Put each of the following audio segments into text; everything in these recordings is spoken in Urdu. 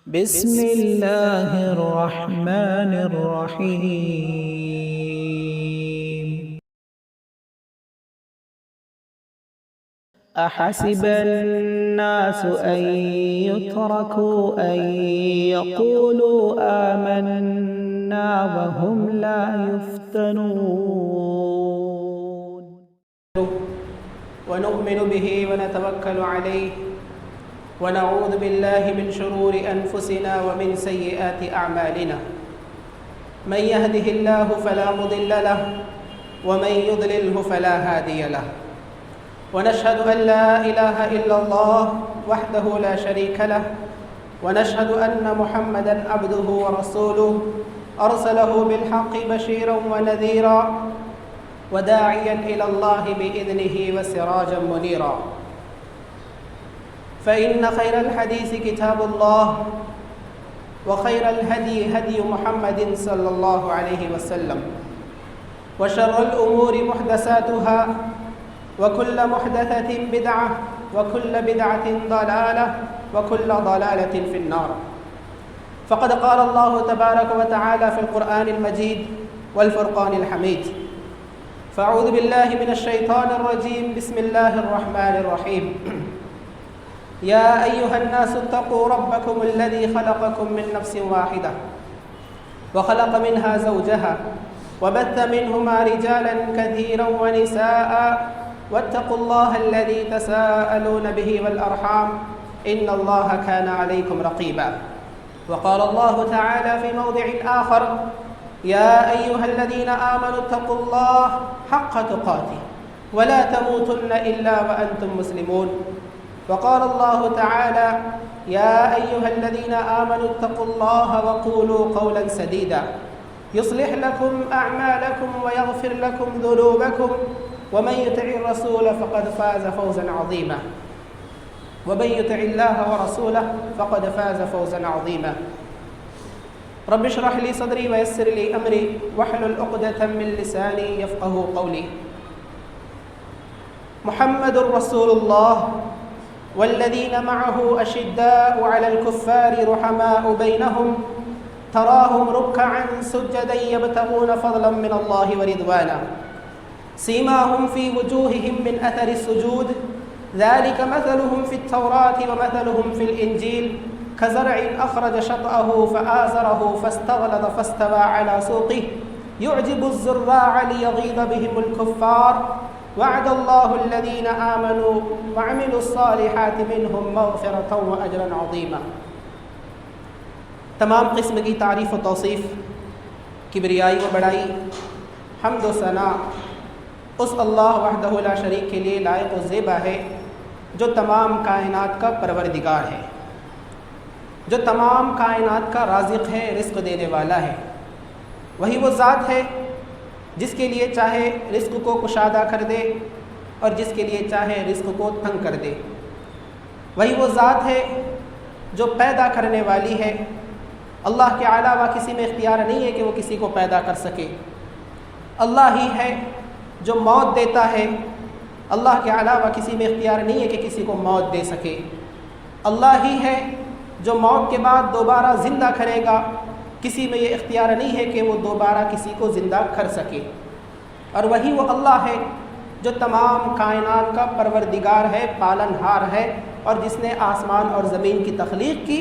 بسم الله الرحمن الرحيم. أحسب الناس أن يتركوا أن يقولوا آمنا وهم لا يفتنون. ونؤمن به ونتوكل عليه ونعوذ بالله من شرور أنفسنا ومن سيئات أعمالنا. من يهده الله فلا مضل له ومن يضلله فلا هادي له. ونشهد أن لا إله إلا الله وحده لا شريك له، ونشهد أن محمدًا عبده ورسوله أرسله بالحق بشيرا ونذيرا وداعيا إلى الله بإذنه وسراجا منيرا. فإن خير الحديث كتاب الله، وخير الهدي هدي محمد صلى الله عليه وسلم، وشر الأمور محدثاتها، وكل محدثة بدعة، وكل بدعة ضلالة، وكل ضلالة في النار. فقد قال الله تبارك وتعالى في القرآن المجيد والفرقان الحميد: فأعوذ بالله من الشيطان الرجيم، بسم الله الرحمن الرحيم. يا أيها الناس اتقوا ربكم الذي خلقكم من نفس واحدة وخلق منها زوجها وبث منهما رجالا كثيرا ونساء واتقوا الله الذي تساءلون به والأرحام إن الله كان عليكم رقيبا. وقال الله تعالى في موضع آخر: يا أيها الذين آمنوا اتقوا الله حق تقاته ولا تموتن إلا وأنتم مسلمون. وقال الله تعالى: يا أيها الذين آمنوا اتقوا الله وقولوا قولا سديدا يصلح لكم أعمالكم ويغفر لكم ذنوبكم ومن يطع الرسول فقد فاز فوزا عظيما. ومن يطع الله ورسوله فقد فاز فوزا عظيما. رب اشرح لي صدري ويسر لي أمري واحلل عقدة من لساني يفقهوا قولي. محمد رسول الله والذين معه أشداء على الكفار رحماء بينهم تراهم ركعا سجدا يبتغون فضلا من الله ورضوانا سيماهم في وجوههم من أثر السجود ذلك مثلهم في التوراة ومثلهم في الإنجيل كزرع أخرج شطأه فآزره فاستغلظ فاستوى على سوقه يعجب الزراع ليغيظ بهم الكفار وعد الله الذين آمنوا وعملوا الصالحات منهم مغفرة وأجرا عظيما. تمام قسم کی تعریف و توصیف، کبریائی و بڑائی، حمد و ثنا اس اللہ وحدہ لا شریک کے لیے لائق و زیبا ہے جو تمام کائنات کا پروردگار ہے، جو تمام کائنات کا رازق ہے، رزق دینے والا ہے۔ وہی وہ ذات ہے جس کے لیے چاہے رزق کو کشادہ کر دے اور جس کے لیے چاہے رزق کو تنگ کر دے۔ وہی وہ ذات ہے جو پیدا کرنے والی ہے۔ اللہ کے علاوہ کسی میں اختیار نہیں ہے کہ وہ کسی کو پیدا کر سکے۔ اللہ ہی ہے جو موت دیتا ہے، اللہ کے علاوہ کسی میں اختیار نہیں ہے کہ کسی کو موت دے سکے۔ اللہ ہی ہے جو موت کے بعد دوبارہ زندہ کرے گا، کسی میں یہ اختیار نہیں ہے کہ وہ دوبارہ کسی کو زندہ کر سکے۔ اور وہی وہ اللہ ہے جو تمام کائنات کا پروردگار ہے، پالن ہار ہے، اور جس نے آسمان اور زمین کی تخلیق کی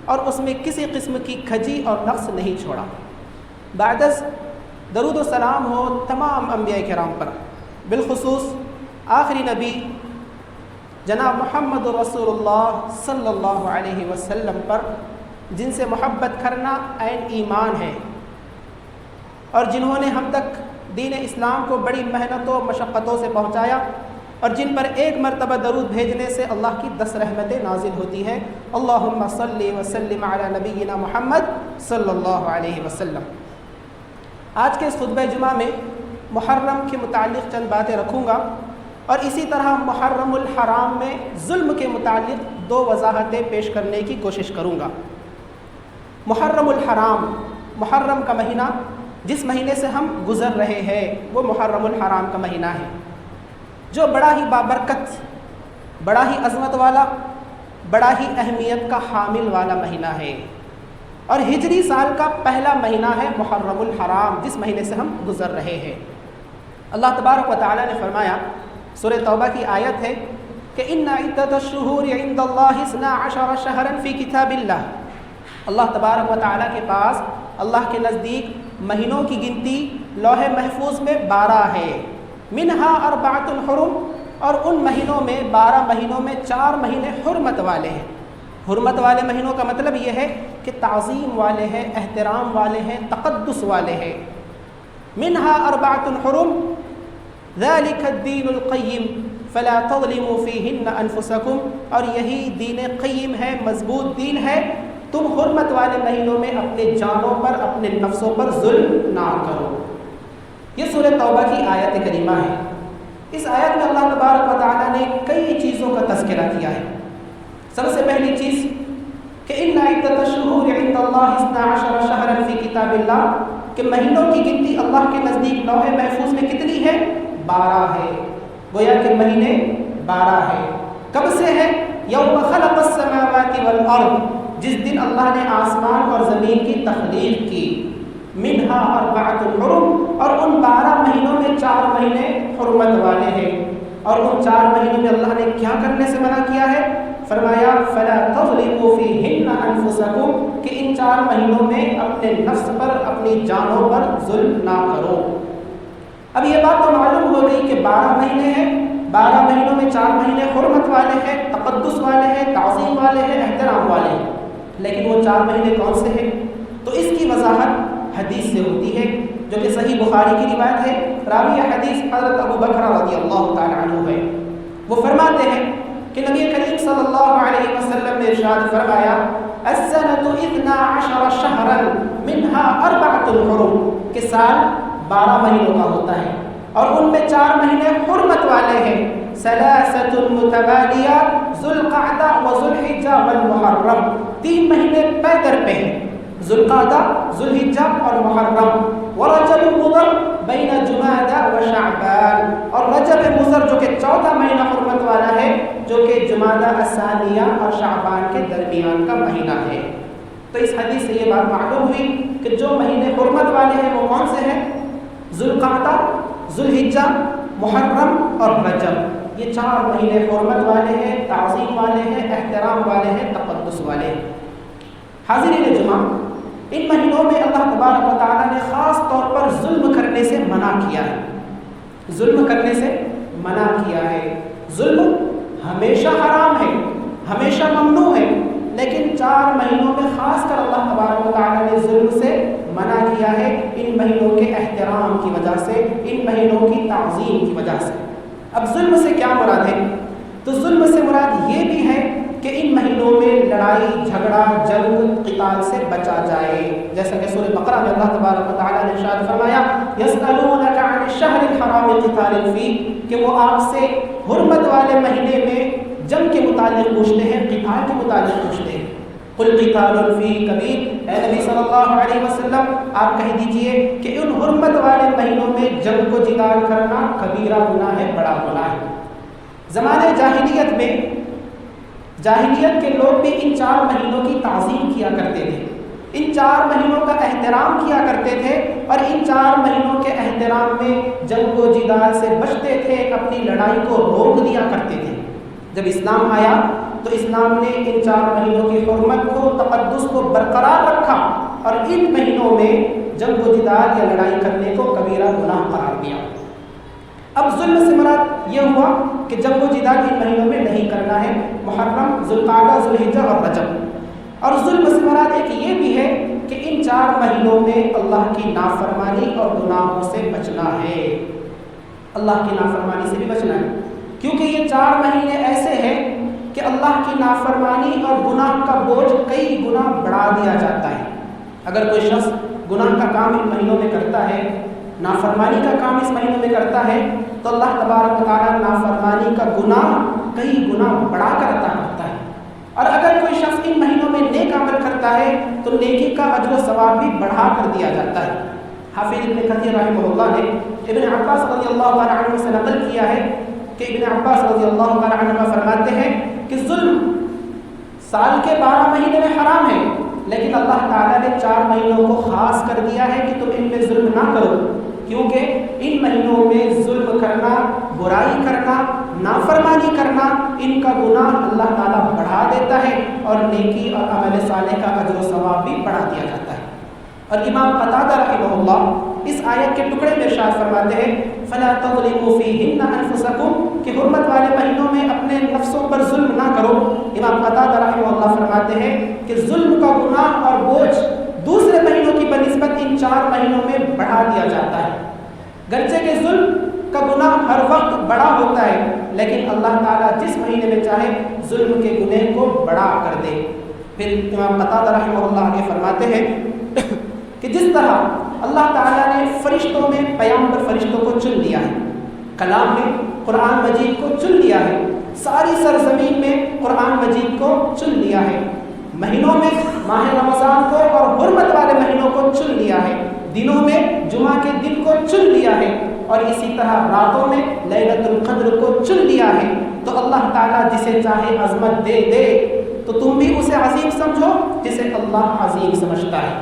اور اس میں کسی قسم کی کھجی اور نقص نہیں چھوڑا۔ بعد از درود و سلام ہو تمام انبیاء کرام پر، بالخصوص آخری نبی جناب محمد رسول اللہ صلی اللہ علیہ وسلم پر، جن سے محبت کرنا عین ایمان ہے، اور جنہوں نے ہم تک دین اسلام کو بڑی محنتوں و مشقتوں سے پہنچایا، اور جن پر ایک مرتبہ درود بھیجنے سے اللہ کی 10 رحمتیں نازل ہوتی ہیں۔ اللہم صلی وسلم علی نبینا محمد صلی اللہ علیہ وسلم۔ آج کے اس خطبہ جمعہ میں محرم کے متعلق چند باتیں رکھوں گا، اور اسی طرح محرم الحرام میں ظلم کے متعلق 2 وضاحتیں پیش کرنے کی کوشش کروں گا۔ محرم الحرام، محرم کا مہینہ جس مہینے سے ہم گزر رہے ہیں وہ محرم الحرام کا مہینہ ہے، جو بڑا ہی بابرکت، بڑا ہی عظمت والا، بڑا ہی اہمیت کا حامل والا مہینہ ہے، اور ہجری سال کا پہلا مہینہ ہے محرم الحرام، جس مہینے سے ہم گزر رہے ہیں۔ اللہ تبارک و تعالیٰ نے فرمایا، سورہ توبہ کی آیت ہے کہ ان عدۃ الشہور عند اللہ 12 شہرا فی کتاب اللہ۔ اللہ تبارک و تعالیٰ کے پاس، اللہ کے نزدیک مہینوں کی گنتی لوح محفوظ میں 12 ہے، منہا 4 حرم، اور ان مہینوں میں 12 مہینوں میں 4 مہینے حرمت والے ہیں۔ حرمت والے مہینوں کا مطلب یہ ہے کہ تعظیم والے ہیں، احترام والے ہیں، تقدس والے ہیں۔ منہا 4 حرم ذالک الدین القیم فلا تظلموا فیہن انفسکم، اور یہی دین قیم ہے، مضبوط دین ہے، تم حرمت والے مہینوں میں اپنے جانوں پر، اپنے نفسوں پر ظلم نہ کرو۔ یہ سورہ توبہ کی آیت کریمہ ہے۔ اس آیت میں اللہ تبارک و تعالیٰ نے کئی چیزوں کا تذکرہ کیا ہے۔ سب سے پہلی چیز کہ ان عدۃ الشہور عند اللہ 12 شہرا فی کتاب اللہ، کہ مہینوں کی گنتی اللہ کے نزدیک لوح محفوظ میں کتنی ہے؟ 12 ہے۔ گویا کہ مہینے 12 ہے۔ کب سے ہے؟ یوم خلق السماوات والارض، جس دن اللہ نے آسمان اور زمین کی تخلیق کی۔ منہا 4 حرم، اور ان 12 مہینوں میں 4 مہینے حرمت والے ہیں۔ اور ان 4 مہینوں میں اللہ نے کیا کرنے سے منع کیا ہے؟ فرمایا فلا تظلموا فیہن انفسکم، کہ ان 4 مہینوں میں اپنے نفس پر، اپنی جانوں پر ظلم نہ کرو۔ اب یہ بات تو معلوم ہو گئی کہ 12 مہینے ہیں، 12 مہینوں میں 4 مہینے حرمت والے ہیں، تقدس والے ہیں، تعظیم والے ہیں، احترام والے ہیں، لیکن وہ 4 مہینے کون سے ہیں؟ تو اس کی وضاحت حدیث سے ہوتی ہے، جو کہ صحیح بخاری کی روایت ہے۔ راوی حدیث حضرت ابو بکر رضی اللہ تعالی عنہ ہے۔ وہ فرماتے ہیں کہ نبی کریم صلی اللہ علیہ وسلم نے ارشاد فرمایا، السنۃ 12 شہرا منہا 4 حرم، کہ سال 12 مہینوں کا ہوتا ہے، اور ان میں 4 مہینے حرمت والے ہیں۔ ثلاثۃ متوالیات ذو القعدہ و ذو الحجہ والمحرم، 3 مہینے پے در پہ ہیں، ذو القعدہ، ذو الحجہ اور محرم۔ ورجب مضر بین جمادی و شعبان، اور رجب مضر جو کہ 4تھا مہینہ حرمت والا ہے، جو کہ جمادی الثانیہ اور شعبان کے درمیان کا مہینہ ہے۔ تو اس حدیث سے یہ بات معلوم ہوئی کہ جو مہینے حرمت والے ہیں وہ کون سے ہیں؟ ذو القعدہ، ذو الحجہ، محرم اور رجب۔ یہ 4 مہینے حرمت والے ہیں، تعظیم والے ہیں، احترام والے ہیں، تقدس والے ہیں۔ حاضرین جمعہ، ان مہینوں میں اللہ تبارک و تعالیٰ نے خاص طور پر ظلم کرنے سے منع کیا ہے۔ ظلم کرنے سے منع کیا ہے۔ ظلم ہمیشہ حرام ہے، ہمیشہ ممنوع ہے، لیکن 4 مہینوں میں خاص کر اللہ تبارک و تعالیٰ نے ظلم سے منع کیا ہے، ان مہینوں کے احترام کی وجہ سے، ان مہینوں کی تعظیم کی وجہ سے۔ اب ظلم سے کیا مراد ہے؟ تو ظلم سے مراد یہ بھی ہے کہ ان مہینوں میں لڑائی جھگڑا جنگ قتال سے بچا جائے، جیسا کہ سورہ بقرہ میں اللہ تبارک و تعالیٰ نے ارشاد فرمایا یسألونک عن الشہر الحرام قتال فیہ، کہ وہ آپ سے حرمت والے مہینے میں جنگ کے متعلق پوچھتے ہیں، قتال کے متعلق پوچھتے ہیں۔ قل قتال فیہ کبیر، اے نبی صلی اللہ علیہ وسلم آپ کہہ دیجئے کہ ان حرمت والے مہینوں میں جنگ کو جدال کرنا کبیرہ گناہ ہے، بڑا گناہ ہے۔ زمانے جاہلیت میں جاہلیت کے لوگ بھی ان 4 مہینوں کی تعظیم کیا کرتے تھے، ان 4 مہینوں کا احترام کیا کرتے تھے، اور ان 4 مہینوں کے احترام میں جنگ و جدال سے بچتے تھے، اپنی لڑائی کو روک دیا کرتے تھے۔ جب اسلام آیا تو اسلام نے ان 4 مہینوں کی حرمت کو، تقدس کو برقرار رکھا، اور ان مہینوں میں جنگ و جدال یا لڑائی کرنے کو کبیرہ گناہ قرار دیا۔ اب ظلم سے مراد یہ ہوا کہ جنگ و جدال ان مہینوں میں نہیں کرنا ہے، محرم، ذوالقعدہ، ذوالحجہ اور رجب۔ اور ظلم سے مراد ایک یہ بھی ہے کہ ان 4 مہینوں میں اللہ کی نافرمانی اور گناہوں سے بچنا ہے، اللہ کی نافرمانی سے بھی بچنا ہے، کیونکہ یہ 4 مہینے ایسے ہیں کہ اللہ کی نافرمانی اور گناہ کا بوجھ کئی گنا بڑھا دیا جاتا ہے۔ اگر کوئی شخص گناہ کا کام ان مہینوں میں کرتا ہے، نافرمانی کا کام اس مہینوں میں کرتا ہے، تو اللہ تبارک و تعالیٰ نافرمانی کا گناہ کئی گنا بڑھا کر عطا کرتا ہے۔ اور اگر کوئی شخص ان مہینوں میں نیک عمل کرتا ہے تو نیکی کا اجر و ثواب بھی بڑھا کر دیا جاتا ہے۔ حافظ ابن کثیر رحمہ اللہ نے ابن عباس رضی اللہ تعالیٰ عنہ سے نقل کیا ہے کہ ابن عباس رضی اللہ تعالیٰ عنہ فرماتے ہیں کہ ظلم سال کے 12 مہینے میں حرام ہے، لیکن اللہ تعالیٰ نے 4 مہینوں کو خاص کر دیا ہے کہ تم ان میں ظلم نہ کرو، کیونکہ ان مہینوں میں ظلم کرنا، برائی کرنا، نافرمانی کرنا، ان کا گناہ اللہ تعالیٰ بڑھا دیتا ہے اور نیکی اور عمل صالح کا اجر و ثواب بھی بڑھا دیا جاتا ہے۔ اور امام قتادہ رحمہ اللہ اس آیت کے ٹکڑے میں ارشاد فرماتے ہیں فَلَا تَظْلِمُوا فِيهِنَّ أَنفُسَكُمْ کہ حرمت والے مہینوں میں اپنے نفسوں پر ظلم نہ کرو۔ امام قتادہ رحمہ اللہ فرماتے ہیں کہ ظلم کا گناہ اور بوجھ دوسرے مہینوں کی بنسبت ان 4 مہینوں میں بڑھا دیا جاتا ہے، گرچہ کہ ظلم کا گناہ ہر وقت بڑا ہوتا ہے، لیکن اللہ تعالیٰ جس مہینے میں چاہے ظلم کے گناہ کو بڑا کر دے۔ پھر امام قتادہ رحمہ اللہ آگے فرماتے ہیں کہ جس طرح اللہ تعالیٰ نے فرشتوں میں پیغمبر فرشتوں کو چن لیا ہے، کلام میں قرآن مجید کو چن لیا ہے، ساری سرزمین میں قرآن مجید کو چن لیا ہے، مہینوں میں ماہ رمضان کو اور حرمت والے مہینوں کو چن لیا ہے، دنوں میں جمعہ کے دن کو چن لیا ہے، اور اسی طرح راتوں میں لیلۃ القدر کو چن لیا ہے، تو اللہ تعالیٰ جسے چاہے عظمت دے دے، تو تم بھی اسے عظیم سمجھو جسے اللہ عظیم سمجھتا ہے۔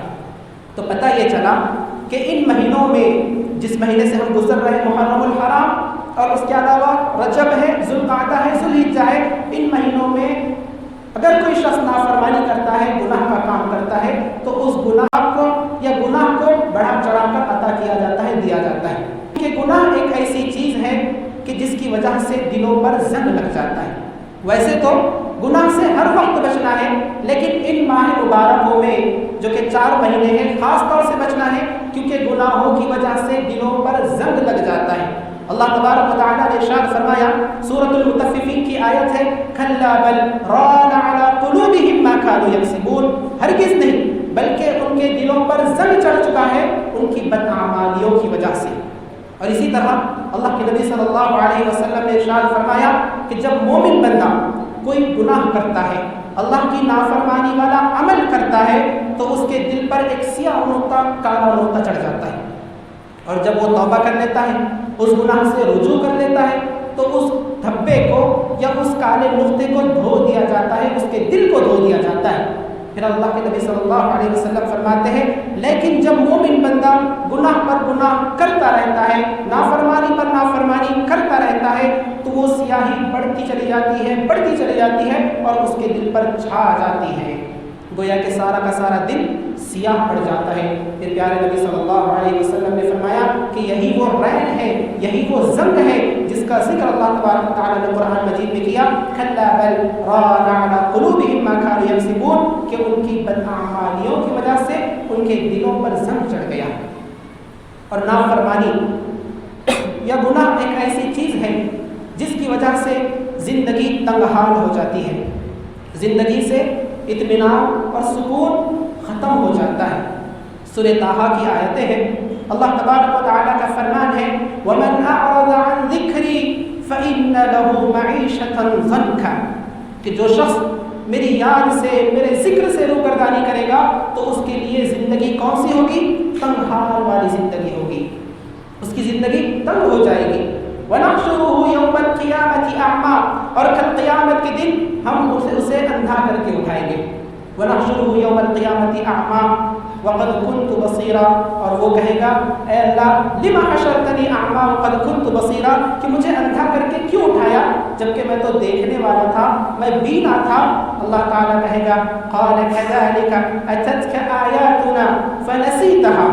تو پتہ یہ چلا کہ ان مہینوں میں جس مہینے سے ہم گزر رہے ہیں محرم الحرام، اور اس کے علاوہ رجب ہے، ذوالقعدہ ہے، ذوالحجہ ہے، ان مہینوں میں اگر کوئی شخص نافرمانی کرتا ہے، گناہ کا کام کرتا ہے، تو اس گناہ کو یا گناہ کو بڑھا چڑھا کر عطا کیا جاتا ہے، دیا جاتا ہے، کہ گناہ ایک ایسی چیز ہے کہ جس کی وجہ سے دلوں پر زنگ لگ جاتا ہے۔ ویسے تو گناہ سے ہر وقت بچنا ہے، لیکن ان ماہ مبارکوں میں جو کہ 4 مہینے ہیں خاص طور سے بچنا ہے، کیونکہ گناہوں کی وجہ سے دلوں پر زنگ لگ جاتا ہے۔ اللہ تبارک و تعالیٰ نے ارشاد فرمایا، سورۃ المطففین کی آیت ہے کھلا بل ران علی قلوبہم ما کانوا یکسبون، ہرگز نہیں بلکہ ان کے دلوں پر زنگ چڑھ چکا ہے ان کی بداعمالیوں کی وجہ سے۔ اور اسی طرح اللہ کے نبی صلی اللہ علیہ وسلم نے ارشاد فرمایا کہ جب مومن بندہ کوئی گناہ کرتا ہے، اللہ کی نافرمانی والا عمل کرتا ہے، تو اس کے دل پر ایک سیاہ نقطہ، کالا نقطہ چڑھ جاتا ہے، اور جب وہ توبہ کر لیتا ہے، اس گناہ سے رجوع کر لیتا ہے، تو اس دھبے کو یا اس کالے نقطے کو دھو دیا جاتا ہے، اس کے دل کو دھو دیا جاتا ہے۔ پھر اللہ کے نبی صلی اللہ علیہ وسلم فرماتے ہیں لیکن جب مومن بندہ گناہ پر گناہ کرتا رہتا ہے، نافرمانی پر نافرمانی کرتا رہتا ہے، تو وہ سیاہی بڑھتی چلی جاتی ہے، بڑھتی چلی جاتی ہے، اور اس کے دل پر چھا جاتی ہے، گویا کہ سارا کا سارا دل سیاہ پڑ جاتا ہے۔ پھر پیارے نبی صلی اللہ علیہ وسلم نے فرمایا کہ یہی وہ رین ہے، یہی وہ زنگ ہے جس کا ذکر اللہ تبارک و تعالیٰ نے قرآن مجید میں کیا، کھلا بل ران علی قلوبہم ما کانوا یکسبون، کہ ان کی بداعمالیوں کی وجہ سے ان کے دلوں پر زنگ چڑھ گیا۔ اور نافرمانی یا گناہ ایک ایسی چیز ہے جس کی وجہ سے زندگی تنگ حال ہو جاتی ہے، زندگی سے اطمینان اور سکون ختم ہو جاتا ہے۔ سورہ طٰہٰ کی آیتیں ہیں، اللہ تبارک و تعالیٰ کا فرمان ہے وَمَنْ أَعْرَضَ عَنْ ذِكْرِي فَإِنَّ لَهُ مَعِيشَةً ضَنْكًا، کہ جو شخص میری یاد سے، میرے ذکر سے روگردانی کرے گا تو اس کے لیے زندگی کون سی ہوگی؟ تنگ حال والی زندگی ہوگی، اس کی زندگی تنگ ہو جائے گی۔ وَنَحْشُرُهُ يَوْمَ الْقِيَامَةِ أَعْمَىٰ، اور کل قیامت کے دن ہم اسے اندھا کر کے اٹھائیں گے۔ وَنَحْشُرُهُ يَوْمَ الْقِيَامَةِ أَعْمَىٰ وَقَدْ كُنْتُ بَصِيرًا، اور وہ کہے گا اے اللہ لِمَ حَشَرْتَنِي أَعْمَىٰ وَقَدْ كُنْتُ بَصِيرًا، کہ مجھے اندھا کر کے کیوں اٹھایا جبکہ میں تو دیکھنے والا تھا، میں بینا تھا۔ اللہ تعالیٰ کہے گا قَالَ كَذَٰلِكَ أَتَتْكَ آيَاتُنَا فَنَسِيتَهَا،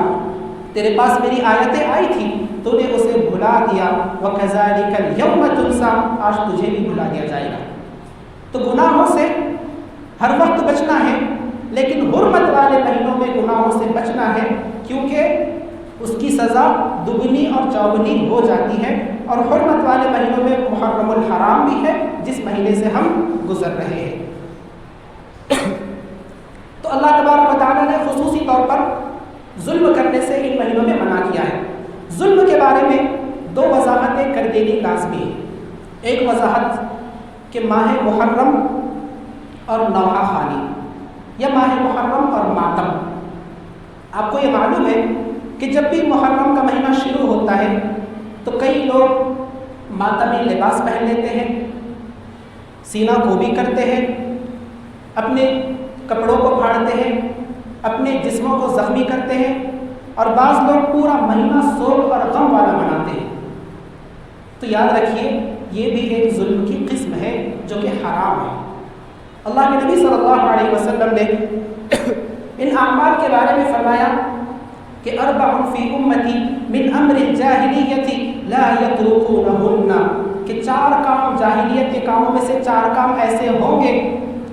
تیرے پاس میری آیتیں آئی تھی تو نے اسے بھلا دیا، وَكَذَٰلِكَ الْيَوْمَ تُنسَىٰ، آج تجھے بھی بھلا دیا جائے گا۔ تو گناہوں سے ہر وقت بچنا ہے، لیکن حرمت والے مہینوں میں گناہوں سے بچنا ہے، کیونکہ اس کی سزا دگنی اور چوگنی ہو جاتی ہے، اور حرمت والے مہینوں میں محرم الحرام بھی ہے جس مہینے سے ہم گزر رہے ہیں۔ تو اللہ تبارک و تعالیٰ نے خصوصی طور پر ظلم کرنے سے ان مہینوں میں منع کیا ہے۔ ظلم کے بارے میں 2 وضاحتیں کر دینی لازمی ہے۔ ایک وضاحت کہ ماہ محرم اور نوحہ خانی، یا ماہ محرم اور ماتم۔ آپ کو یہ معلوم ہے کہ جب بھی محرم کا مہینہ شروع ہوتا ہے تو کئی لوگ ماتمی لباس پہن لیتے ہیں، سینہ گوبی کرتے ہیں، اپنے کپڑوں کو پھاڑتے ہیں، اپنے جسموں کو زخمی کرتے ہیں، اور بعض لوگ پورا مہینہ سوگ اور غم والا مناتے ہیں۔ تو یاد رکھیے یہ بھی ایک ظلم کی قسم ہے جو کہ حرام ہے۔ اللہ کے نبی صلی اللہ علیہ وسلم نے ان اعمال کے بارے میں فرمایا کہ اربع فی امتی من امر الجاہلیت لا یترکونہن، کہ 4 کام جاہلیت کے کاموں میں سے 4 کام ایسے ہوں گے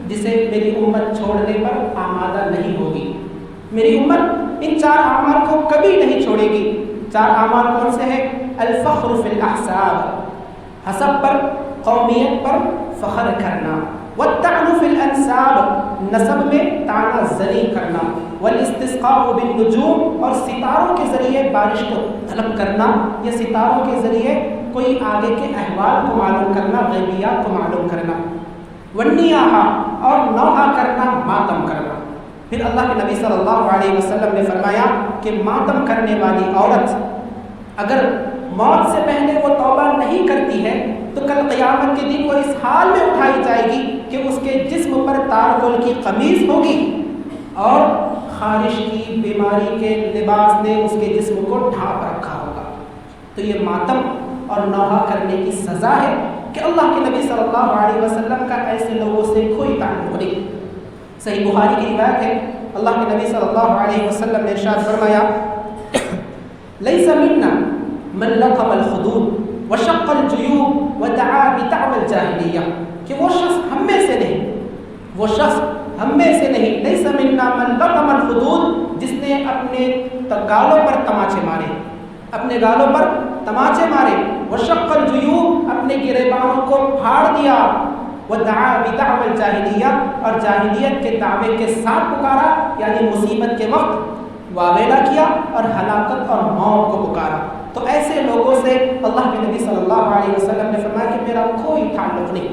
جسے میری امت چھوڑنے پر آمادہ نہیں ہوگی۔ میری امت ان 4 اعمال کو کبھی نہیں چھوڑے گی۔ 4 اعمال کون سے ہیں؟ الفخر فی الاحساب، حسب پر، قومیت پر فخر کرنا، والطعن فی الانساب، نسب میں طعنہ زنی کرنا، والاستسقاء بالنجوم، اور ستاروں کے ذریعے بارش کو طلب کرنا، یا ستاروں کے ذریعے کوئی آگے کے احوال کو معلوم کرنا، غیبیات کو معلوم کرنا، والنیاحہ، اور نوحہ کرنا، ماتم کرنا۔ پھر اللہ کے نبی صلی اللہ علیہ وسلم نے فرمایا کہ ماتم کرنے والی عورت اگر موت سے پہلے وہ توبہ نہیں کرتی ہے تو کل قیامت کے دن وہ اس حال میں اٹھائی جائے گی کہ اس کے جسم پر تارکل کی قمیض ہوگی اور خارش کی بیماری کے لباس نے اس کے جسم کو ڈھانپ رکھا ہوگا۔ تو یہ ماتم اور نوحہ کرنے کی سزا ہے کہ اللہ کے نبی صلی اللہ علیہ وسلم کا ایسے لوگوں سے کوئی تعلق نہیں۔ صحیح بخاری کی روایت ہے، اللہ کے نبی صلی اللہ علیہ وسلم نے ارشاد فرمایا لیس منا من لقم الخدود وشق الجیوب ودعا بدعوى الجاہلیہ، کہ وہ شخص ہم میں سے نہیں، لیس منا من لقم الخدود، جس نے اپنے گالوں پر تماچے مارے، وشق الجیوب، اپنے گریبانوں کو پھاڑ دیا، ودعا بدعوى الجاہلیہ، اور جاہلیت کے دعوے کے ساتھ پکارا، یعنی مصیبت کے وقت واویلا کیا اور ہلاکت اور موت کو پکارا۔ تو ایسے لوگوں سے اللہ کے نبی صلی اللہ علیہ وسلم نے فرمایا کہ میرا کوئی تعلق نہیں۔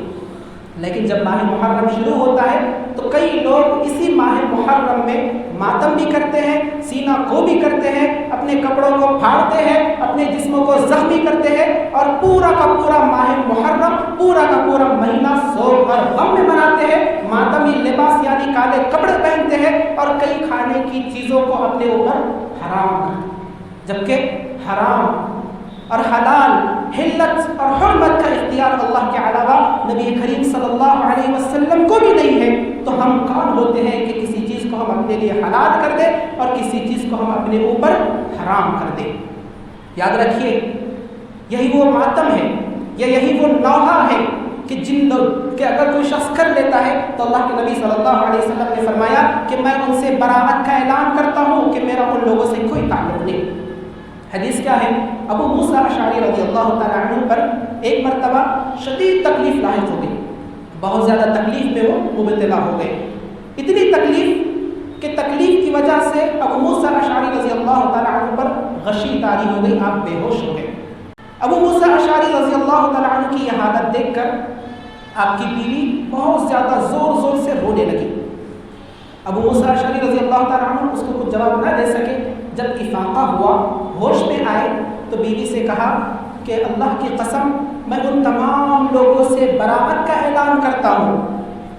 لیکن جب ماہ محرم شروع ہوتا ہے تو کئی لوگ اسی ماہ محرم میں ماتم بھی کرتے ہیں، سینہ کو بھی کرتے ہیں، اپنے کپڑوں کو پھاڑتے ہیں، اپنے جسموں کو زخمی کرتے ہیں، اور پورا کا پورا ماہ محرم، پورا کا پورا مہینہ سوگ اور غم میں مناتے ہیں، ماتمی لباس یعنی کالے کپڑے پہنتے ہیں، اور کئی کھانے کی چیزوں کو اپنے اوپر حرام کرتے ہیں، جبکہ حرام اور حلال، حلت اور حرمت کا اختیار اللہ کے علاوہ نبی کریم صلی اللہ علیہ وسلم کو بھی نہیں ہے۔ تو ہم کون ہوتے ہیں کہ کسی چیز کو ہم اپنے لیے حلال کر دیں اور کسی چیز کو ہم اپنے اوپر حرام کر دیں؟ یاد رکھیے یہی وہ ماتم ہے یا یہی وہ نوحہ ہے کہ جن لوگ کہ اگر کوئی شخص کر لیتا ہے تو اللہ کے نبی صلی اللہ علیہ وسلم نے فرمایا کہ میں ان سے براءت کا اعلان کرتا ہوں کہ میرا ان لوگوں سے کوئی تعلق نہیں۔ حدیث کیا ہے؟ ابو موسیٰ اشعری رضی اللہ تعالیٰ عنہ پر ایک مرتبہ شدید تکلیف لاحق ہو گئی، بہت زیادہ تکلیف میں وہ مبتلا ہو گئے، اتنی تکلیف کہ تکلیف کی وجہ سے ابو موسیٰ اشعری رضی اللہ تعالیٰ عنہ پر غشی طاری ہو گئی، آپ بے ہوش ہو گئے۔ ابو موسیٰ اشعری رضی اللہ تعالیٰ عنہ کی یہ حالت دیکھ کر آپ کی بیوی بہت زیادہ زور زور سے رونے لگی۔ ابو موسیٰ اشعری رضی اللہ تعالیٰ عنہ اس کو کچھ جواب نہ دے سکے۔ جب افاقہ ہوا، ہوش میں آئے تو بیوی سے کہا کہ اللہ کی قسم میں ان تمام لوگوں سے براءت کا اعلان کرتا ہوں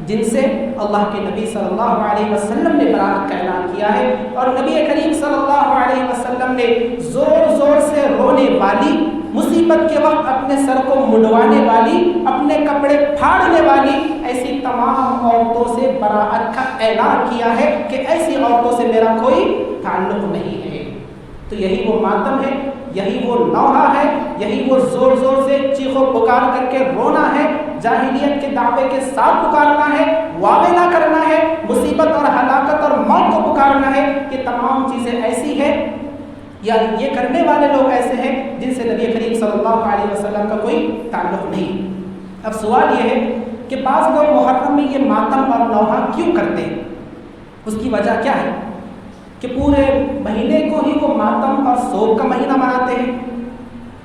جن سے اللہ کے نبی صلی اللہ علیہ وسلم نے براءت کا اعلان کیا ہے، اور نبی کریم صلی اللہ علیہ وسلم نے زور زور سے رونے والی، مصیبت کے وقت اپنے سر کو منڈوانے والی، اپنے کپڑے پھاڑنے والی ایسی تمام عورتوں سے براءت کا اعلان کیا ہے کہ ایسی عورتوں سے میرا کوئی تعلق نہیں ہے۔ تو یہی وہ ماتم ہے، یہی وہ نوحہ ہے، یہی وہ زور زور سے چیخ و پکار کر کے رونا ہے، جاہلیت کے دعوے کے ساتھ پکارنا ہے، واویلا کرنا ہے، مصیبت اور ہلاکت اور موت کو پکارنا ہے۔ یہ تمام چیزیں ایسی ہیں یا یہ کرنے والے لوگ ایسے ہیں جن سے نبی کریم صلی اللہ علیہ وسلم کا کوئی تعلق نہیں۔ اب سوال یہ ہے کہ بعض لوگ محرم میں یہ ماتم اور نوحہ کیوں کرتے ہیں؟ اس کی وجہ کیا ہے کہ پورے مہینے کو ہی وہ ماتم اور سوگ کا مہینہ مناتے ہیں؟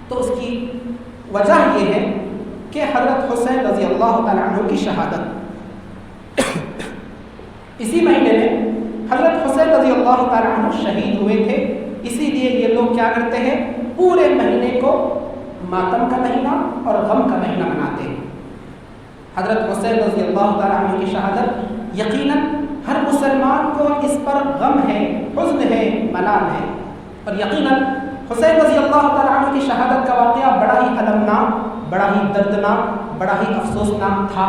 تو اس کی وجہ یہ ہے کہ حضرت حسین رضی اللہ تعالیٰ عنہ کی شہادت، اسی مہینے میں حضرت حسین رضی اللہ تعالیٰ عنہ شہید ہوئے تھے، اسی لیے یہ لوگ کیا کرتے ہیں، پورے مہینے کو ماتم کا مہینہ اور غم کا مہینہ مناتے ہیں۔ حضرت حسین رضی اللہ تعالیٰ عنہ کی شہادت یقیناً ہر مسلمان کو اس پر غم ہے، حزن ہے، ملال ہے، اور یقیناً حسین رضی اللہ تعالیٰ عنہ کی شہادت کا واقعہ بڑا ہی المناک، بڑا ہی دردناک، بڑا ہی افسوسناک تھا،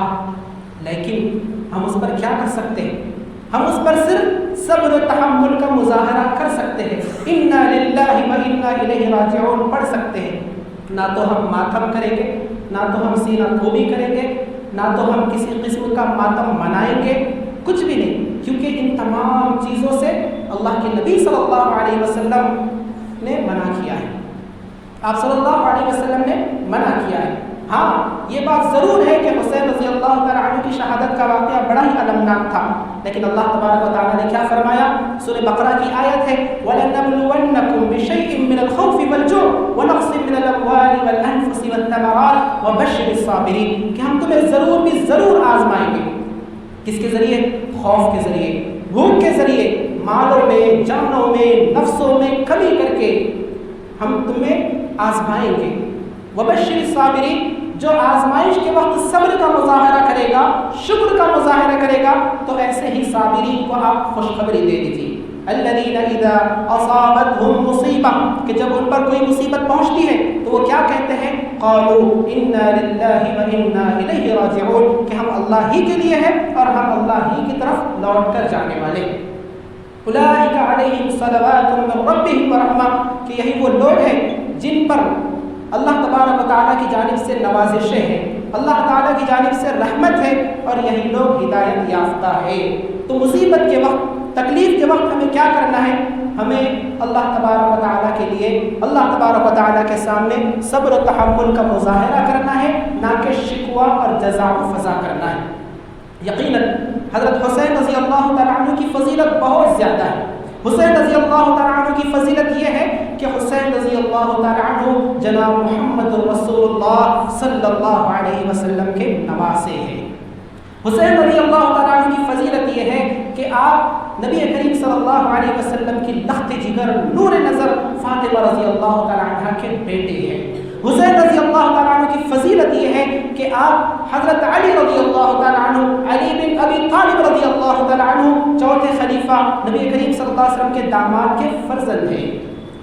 لیکن ہم اس پر کیا کر سکتے ہیں؟ ہم اس پر صرف صبر و تحمل کا مظاہرہ کر سکتے ہیں، انا للہ و انا الیہ راجعون پڑھ سکتے ہیں۔ نہ تو ہم ماتم کریں گے، نہ تو ہم سینہ کوبی کریں گے، نہ تو ہم کسی قسم کا ماتم منائیں گے، کچھ بھی نہیں، کیونکہ ان تمام چیزوں سے اللہ کے نبی صلی اللہ علیہ وسلم نے منع کیا ہے، آپ صلی اللہ علیہ وسلم نے منع کیا ہے۔ ہاں یہ بات ضرور ہے کہ حسین رضی اللہ تعالیٰ عنہ کی شہادت کا واقعہ بڑا ہی المناک تھا، لیکن اللہ تبارک و تعالیٰ نے کیا فرمایا؟ سورہ بقرہ کی آیت ہے وَلَنَبْلُوَنَّكُمْ بِشَيْءٍ مِّنَ الْخَوْفِ وَالْجُوعِ وَنَقْصٍ مِّنَ الْأَمْوَالِ وَالْأَنفُسِ وَالثَّمَرَاتِ وَبَشِّرِ الصَّابِرِينَ، کہ ہم تمہیں ضرور بھی ضرور آزمائیں گے۔ کس کے ذریعے؟ خوف کے ذریعے، بھوک کے ذریعے، مالوں میں، جانوں میں، نفسوں میں کمی کر کے ہم تمہیں آزمائیں گے۔ وبشر الصابرین، جو آزمائش کے وقت صبر کا مظاہرہ کرے گا، شکر کا مظاہرہ کرے گا، تو ایسے ہی صابرین کو آپ خوشخبری دے دیجیے۔ الذین اذا اصابتهم مصیبہ، کہ جب ان پر کوئی مصیبت پہنچتی ہے تو وہ کیا کہتے ہیں؟ قالوا انا للہ و انا الیہ راجعون، کہ ہم اللہ ہی کے لیے ہیں اور ہم اللہ ہی کی طرف لوٹ کر جانے والے ہیں۔ اولئک علیہم صلوات من ربہم ورحمہ، کہ یہی وہ لوگ ہیں جن پر اللہ تبارک و تعالیٰ کی جانب سے نوازشیں ہیں، اللہ تعالیٰ کی جانب سے رحمت ہے، اور یہی لوگ ہدایت یافتہ ہے۔ تو مصیبت کے وقت، تکلیف کے وقت ہمیں کیا کرنا ہے؟ ہمیں اللہ تبارک و تعالیٰ کے لیے، اللہ تبارک و تعالیٰ کے سامنے صبر و تحمل کا مظاہرہ کرنا ہے، نہ کہ شکوہ اور جزا و فضا کرنا ہے۔ یقیناً حضرت حسین رضی اللہ تعالیٰ عنہ کی فضیلت بہت زیادہ ہے۔ حسین رضی اللہ تعالیٰ عنہ کی فضیلت یہ ہے کہ حسین رضی اللہ تعالیٰ عنہ جناب محمد رسول اللہ صلی اللہ علیہ وسلم کے نواسے ہیں۔ حسین رضی اللہ تعالیٰ عنہ کی فضیلت یہ ہے کہ آپ نبی کریم صلی اللہ علیہ وسلم کی لخت جگر، نور نظر فاطمہ رضی اللہ تعالیٰ عنہ کے بیٹے ہیں۔ حسین رضی اللہ تعالیٰ عنہ کی فضیلت یہ ہے کہ آپ حضرت علی رضی اللہ تعالیٰ عنہ، علی بن ابی طالب رضی اللہ تعالیٰ عنہ، چوتھے خلیفہ نبی کریم صلی اللہ علیہ وسلم کے داماد کے فرزند ہیں۔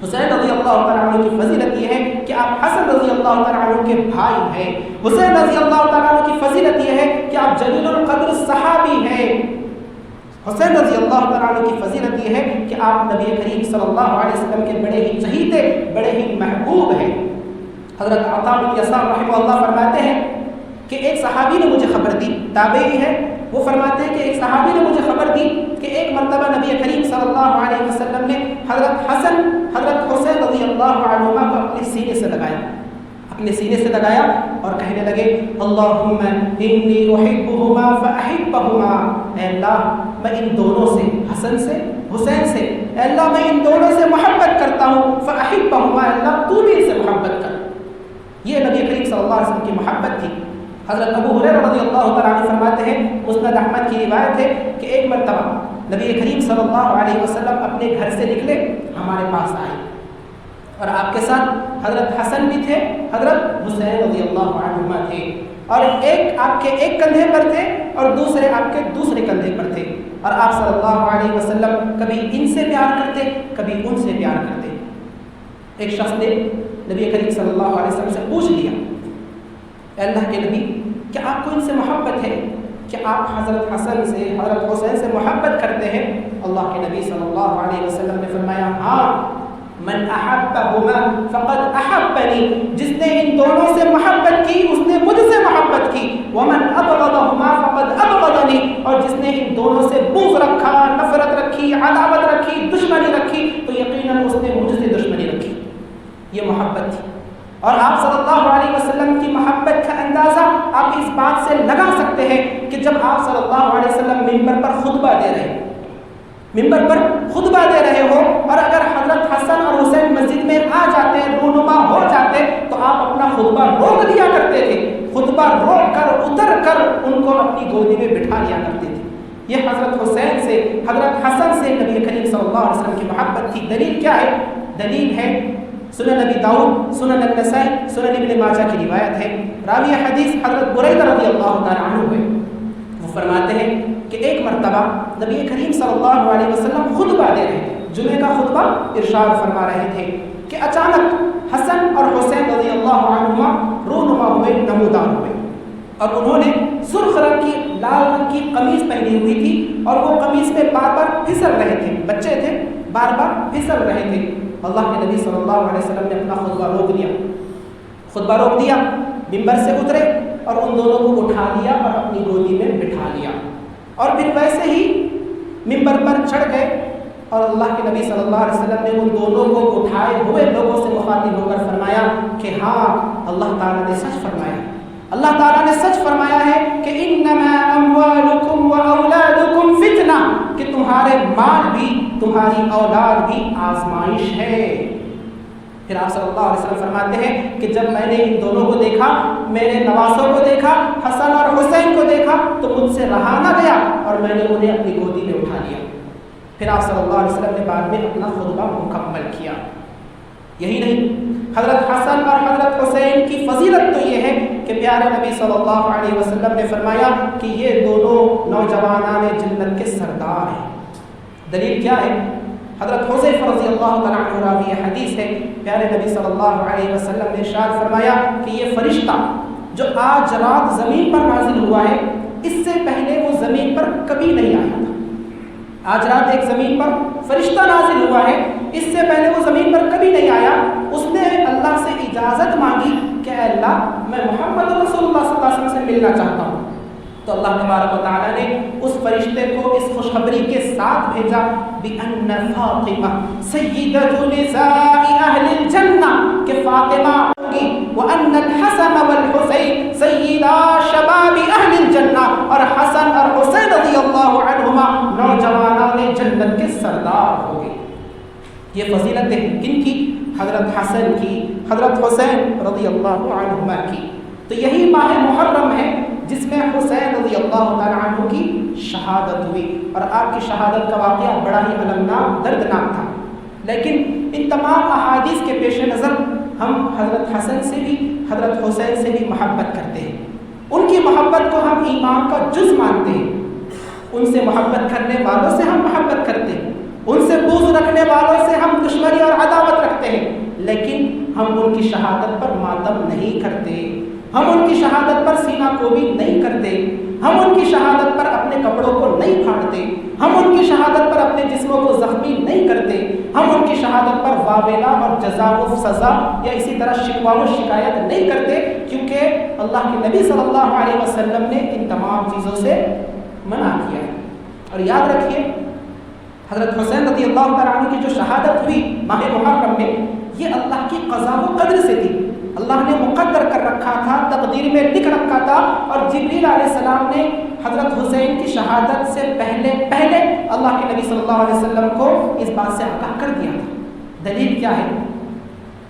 حسین رضی اللہ تعالیٰ عنہ کی فضیلت یہ ہے کہ آپ حسن رضی اللہ تعالیٰ عنہ کے بھائی ہیں۔ حسین رضی اللہ تعالیٰ عنہ کی فضیلت یہ ہے کہ آپ جلیل القدر صحابی ہیں۔ حسین رضی اللہ تعالیٰ عنہ کی فضیلت یہ ہے کہ آپ نبی کریم صلی اللہ علیہ وسلم کے بڑے ہی چہیتے، بڑے ہی محبوب ہیں۔ حضرت عطاء بن یسار رحمہ اللہ فرماتے ہیں کہ ایک صحابی نے مجھے خبر دی، تابعی ہے، وہ فرماتے ہیں کہ ایک صحابی نے مجھے خبر دی کہ ایک مرتبہ نبی کریم صلی اللہ علیہ وسلم نے حضرت حسن، حضرت حسین رضی اللہ عنہما کو اپنے سینے سے لگایا، اپنے سینے سے لگایا اور کہنے لگے اللہم انی احبہما فاحبہما، اے اللہ میں ان دونوں سے، حسن سے، حسین سے، اے اللہ میں ان دونوں سے محبت کرتا ہوں، فاحبہما، اے اللہ تو بھی ان سے محبت کر۔ یہ نبی کریم صلی اللہ علیہ وسلم کی محبت تھی۔ حضرت ابو ہریرہ رضی اللہ تعالیٰ عنہ فرماتے ہیں، مسند احمد کی روایت ہے کہ ایک مرتبہ نبی کریم صلی اللہ علیہ وسلم اپنے گھر سے نکلے، ہمارے پاس آئے، اور آپ کے ساتھ حضرت حسن بھی تھے، حضرت حسین رضی اللہ عنہما تھے، اور ایک آپ کے ایک کندھے پر تھے اور دوسرے آپ کے دوسرے کندھے پر تھے، اور آپ صلی اللہ علیہ وسلم کبھی ان سے پیار کرتے، کبھی ان سے پیار کرتے۔ ایک شخص نے نبی کریم صلی اللہ علیہ وسلم سے پوچھ لیا، اے اللہ کے نبی کیا آپ کو ان سے محبت ہے؟ کہ آپ حضرت حسن سے، حضرت حسین سے محبت کرتے ہیں؟ اللہ کے نبی صلی اللہ علیہ وسلم نے فرمایا ہاں، من احبہما فقد احبنی، جس نے ان دونوں سے محبت کی اس نے مجھ سے محبت کی، ومن ابغضہما فقد ابغضنی، اور جس نے ان دونوں سے بغض رکھا، نفرت رکھی، عداوت رکھی، دشمنی رکھی، تو یقیناً اس نے مجھ سے دشمنی رکھی۔ یہ محبت تھی۔ اور آپ صلی اللہ علیہ وسلم کی محبت کا اندازہ آپ اس بات سے لگا سکتے ہیں کہ جب آپ صلی اللہ علیہ وسلم ممبر پر خطبہ دے رہے ہیں، ممبر پر خطبہ دے رہے ہو، اور اگر حضرت حسن اور حسین مسجد میں آ جاتے، رونما ہو جاتے، تو آپ اپنا خطبہ روک دیا کرتے تھے، خطبہ روک کر اتر کر ان کو اپنی گودی میں بٹھا لیا کرتے تھے۔ یہ حضرت حسین سے، حضرت حسن سے نبی کریم صلی اللہ علیہ وسلم کی محبت تھی۔ دلیل کیا ہے؟ دلیل ہے سنن نبی داؤد، سنن النسائی، سنن ابن ماجہ کی روایت ہے۔ راوی حدیث حضرت بریدہ رضی اللہ تعالیٰ عنہ ہے، وہ فرماتے ہیں کہ ایک مرتبہ نبی کریم صلی اللہ علیہ وسلم خطبہ دے رہے تھے، جمعے کا خطبہ ارشاد فرما رہے تھے کہ اچانک حسن اور حسین رضی اللہ عنہما رونما ہوئے، نمودار ہوئے، اور انہوں نے سرخ رنگ کی، لال رنگ کی قمیض پہنی ہوئی تھی اور وہ قمیض پہ بار بار پھسل رہے تھے، بچے تھے، بار بار پھسل رہے تھے۔ اللہ کے نبی صلی اللہ علیہ وسلم نے اپنا خطبہ روک دیا، ممبر سے اترے اور ان دونوں کو اٹھا لیا اور اپنی گودی میں بٹھا لیا، اور پھر ویسے ہی ممبر پر چڑھ گئے، اور اللہ کے نبی صلی اللہ علیہ وسلم نے ان دونوں کو اٹھائے ہوئے لوگوں سے مخاطب ہو کر فرمایا کہ ہاں، اللہ تعالیٰ نے سچ فرمایا، اللہ تعالیٰ نے سچ فرمایا ہے کہ انما اموالکم و اولادکم فتنہ، کہ تمہارے مال بھی، تمہاری اولاد بھی آزمائش ہے۔ پھر آپ صلی اللہ علیہ وسلم فرماتے ہیں کہ جب میں نے ان دونوں کو دیکھا، میرے نواسوں کو دیکھا، حسن اور حسین کو دیکھا، تو مجھ سے رہا نہ گیا اور میں نے انہیں اپنی گودی میں اٹھا لیا۔ پھر آپ صلی اللہ علیہ وسلم نے بعد میں اپنا خطبہ مکمل کیا۔ یہی نہیں، حضرت حسن اور حضرت حسین کی فضیلت تو یہ ہے کہ پیارے نبی صلی اللہ علیہ وسلم نے فرمایا کہ یہ دونوں نوجوانان جنت کے سردار ہیں۔ دلیل کیا ہے؟ حضرت حذیفہ رضی اللہ تعالیٰ عنہ راوی حدیث ہے، پیارے نبی صلی اللہ علیہ وسلم نے ارشاد فرمایا کہ یہ فرشتہ جو آج رات زمین پر نازل ہوا ہے، اس سے پہلے وہ زمین پر کبھی نہیں آیا تھا۔ آج رات ایک زمین پر فرشتہ نازل ہوا ہے، اس سے پہلے وہ زمین پر کبھی نہیں آیا۔ اس نے اللہ سے اجازت مانگی کہ اے اللہ، میں محمد رسول اللہ صلی اللہ علیہ وسلم سے ملنا چاہتا ہوں، تو اللہ تبارک و تعالیٰ نے اس فرشتے کو اس خوشخبری کے ساتھ بھیجا بِأَنَّ فاطمہ سیدۃ نساء اہل الجنہ، کہ فاطمہ ہوگی، وَأَنَّ الْحَسَنَ وَالْحُسَيْنَ سیدا شباب اہل الجنہ، اور حسن اور حسین رضی اللہ عنہما نوجوانان جنت کے سردار ہوں گے۔ یہ فضیلتیں کن کی؟ حضرت حسن کی، حضرت حسین رضی اللہ عنہما کی۔ تو یہی ماہ محرم ہے جس میں حسین رضی اللہ تعالیٰ عنہ کی شہادت ہوئی، اور آپ کی شہادت کا واقعہ بڑا ہی المناک، دردناک تھا۔ لیکن ان تمام احادیث کے پیش نظر ہم حضرت حسن سے بھی، حضرت حسین سے بھی محبت کرتے ہیں، ان کی محبت کو ہم ایمان کا جز مانتے ہیں، ان سے محبت کرنے والوں سے ہم محبت کرتے ہیں، ان سے بغض رکھنے والوں سے ہم دشمنی اور عداوت رکھتے ہیں، لیکن ہم ان کی شہادت پر ماتم نہیں کرتے، ہم ان کی شہادت پر سینہ کوبی نہیں کرتے، ہم ان کی شہادت پر اپنے کپڑوں کو نہیں پھاڑتے، ہم ان کی شہادت پر اپنے جسموں کو زخمی نہیں کرتے، ہم ان کی شہادت پر واویلا اور جزا و سزا یا اسی طرح شکوہ و شکایت نہیں کرتے، کیونکہ اللہ کے نبی صلی اللہ علیہ وسلم نے ان تمام چیزوں سے منع کیا ہے۔ اور یاد رکھیے، حضرت حسین رضی اللہ تعالیٰ عنہ کی جو شہادت ہوئی ماہ محرم میں، یہ اللہ کی قضا و قدر سے تھی، اللہ نے مقدر کر رکھا تھا، تقدیر میں لکھ رکھا تھا، اور جبریل علیہ السلام نے حضرت حسین کی شہادت سے پہلے اللہ کے نبی صلی اللہ علیہ وسلم کو اس بات سے آگاہ کر دیا تھا۔ دلیل کیا ہے؟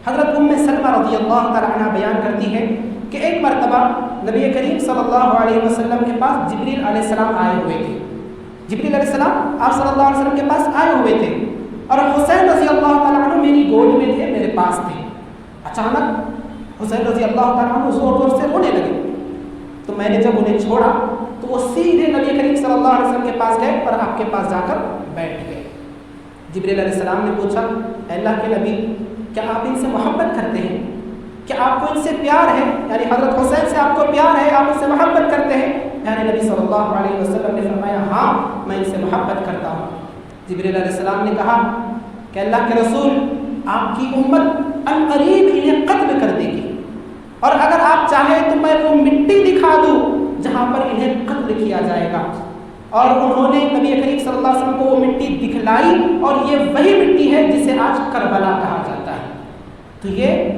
حضرت ام سلمہ رضی اللہ تعالیٰ عنہ بیان کرتی ہے کہ ایک مرتبہ نبی کریم صلی اللہ علیہ وسلم کے پاس جبریل علیہ السلام آئے ہوئے تھے، جبریل علیہ السلام آپ صلی اللہ علیہ وسلم کے پاس آئے ہوئے تھے، اور حسین رضی اللہ تعالیٰ عنہ میری گود میں تھے، میرے پاس تھے۔ اچانک حسین رضی اللہ تعالیٰ عنہ زور زور سے رونے لگے، تو میں نے جب انہیں چھوڑا تو وہ سیدھے نبی کریم صلی اللہ علیہ وسلم کے پاس گئے اور آپ کے پاس جا کر بیٹھ گئے۔ جبریل علیہ السلام نے پوچھا، اے اللہ کے نبی، کیا آپ ان سے محبت کرتے ہیں؟ کیا آپ کو ان سے پیار ہے؟ یعنی حضرت حسین سے آپ کو پیار ہے، آپ ان سے محبت کرتے ہیں؟ پیارے نبی صلی اللہ علیہ وسلم نے فرمایا، ہاں، میں ان سے محبت کرتا ہوں۔ جبریل علیہ السلام نے کہا کہ اللہ کے رسول، آپ کی امت ان قریب انہیں قتل کر دے گی، اور اگر آپ چاہیں تو میں وہ مٹی دکھا دوں جہاں پر انہیں قتل کیا جائے گا۔ اور انہوں نے نبی کریم صلی اللہ علیہ وسلم کو وہ مٹی دکھلائی، اور یہ وہی مٹی ہے جسے آج کربلا کہا جاتا ہے۔ تو یہ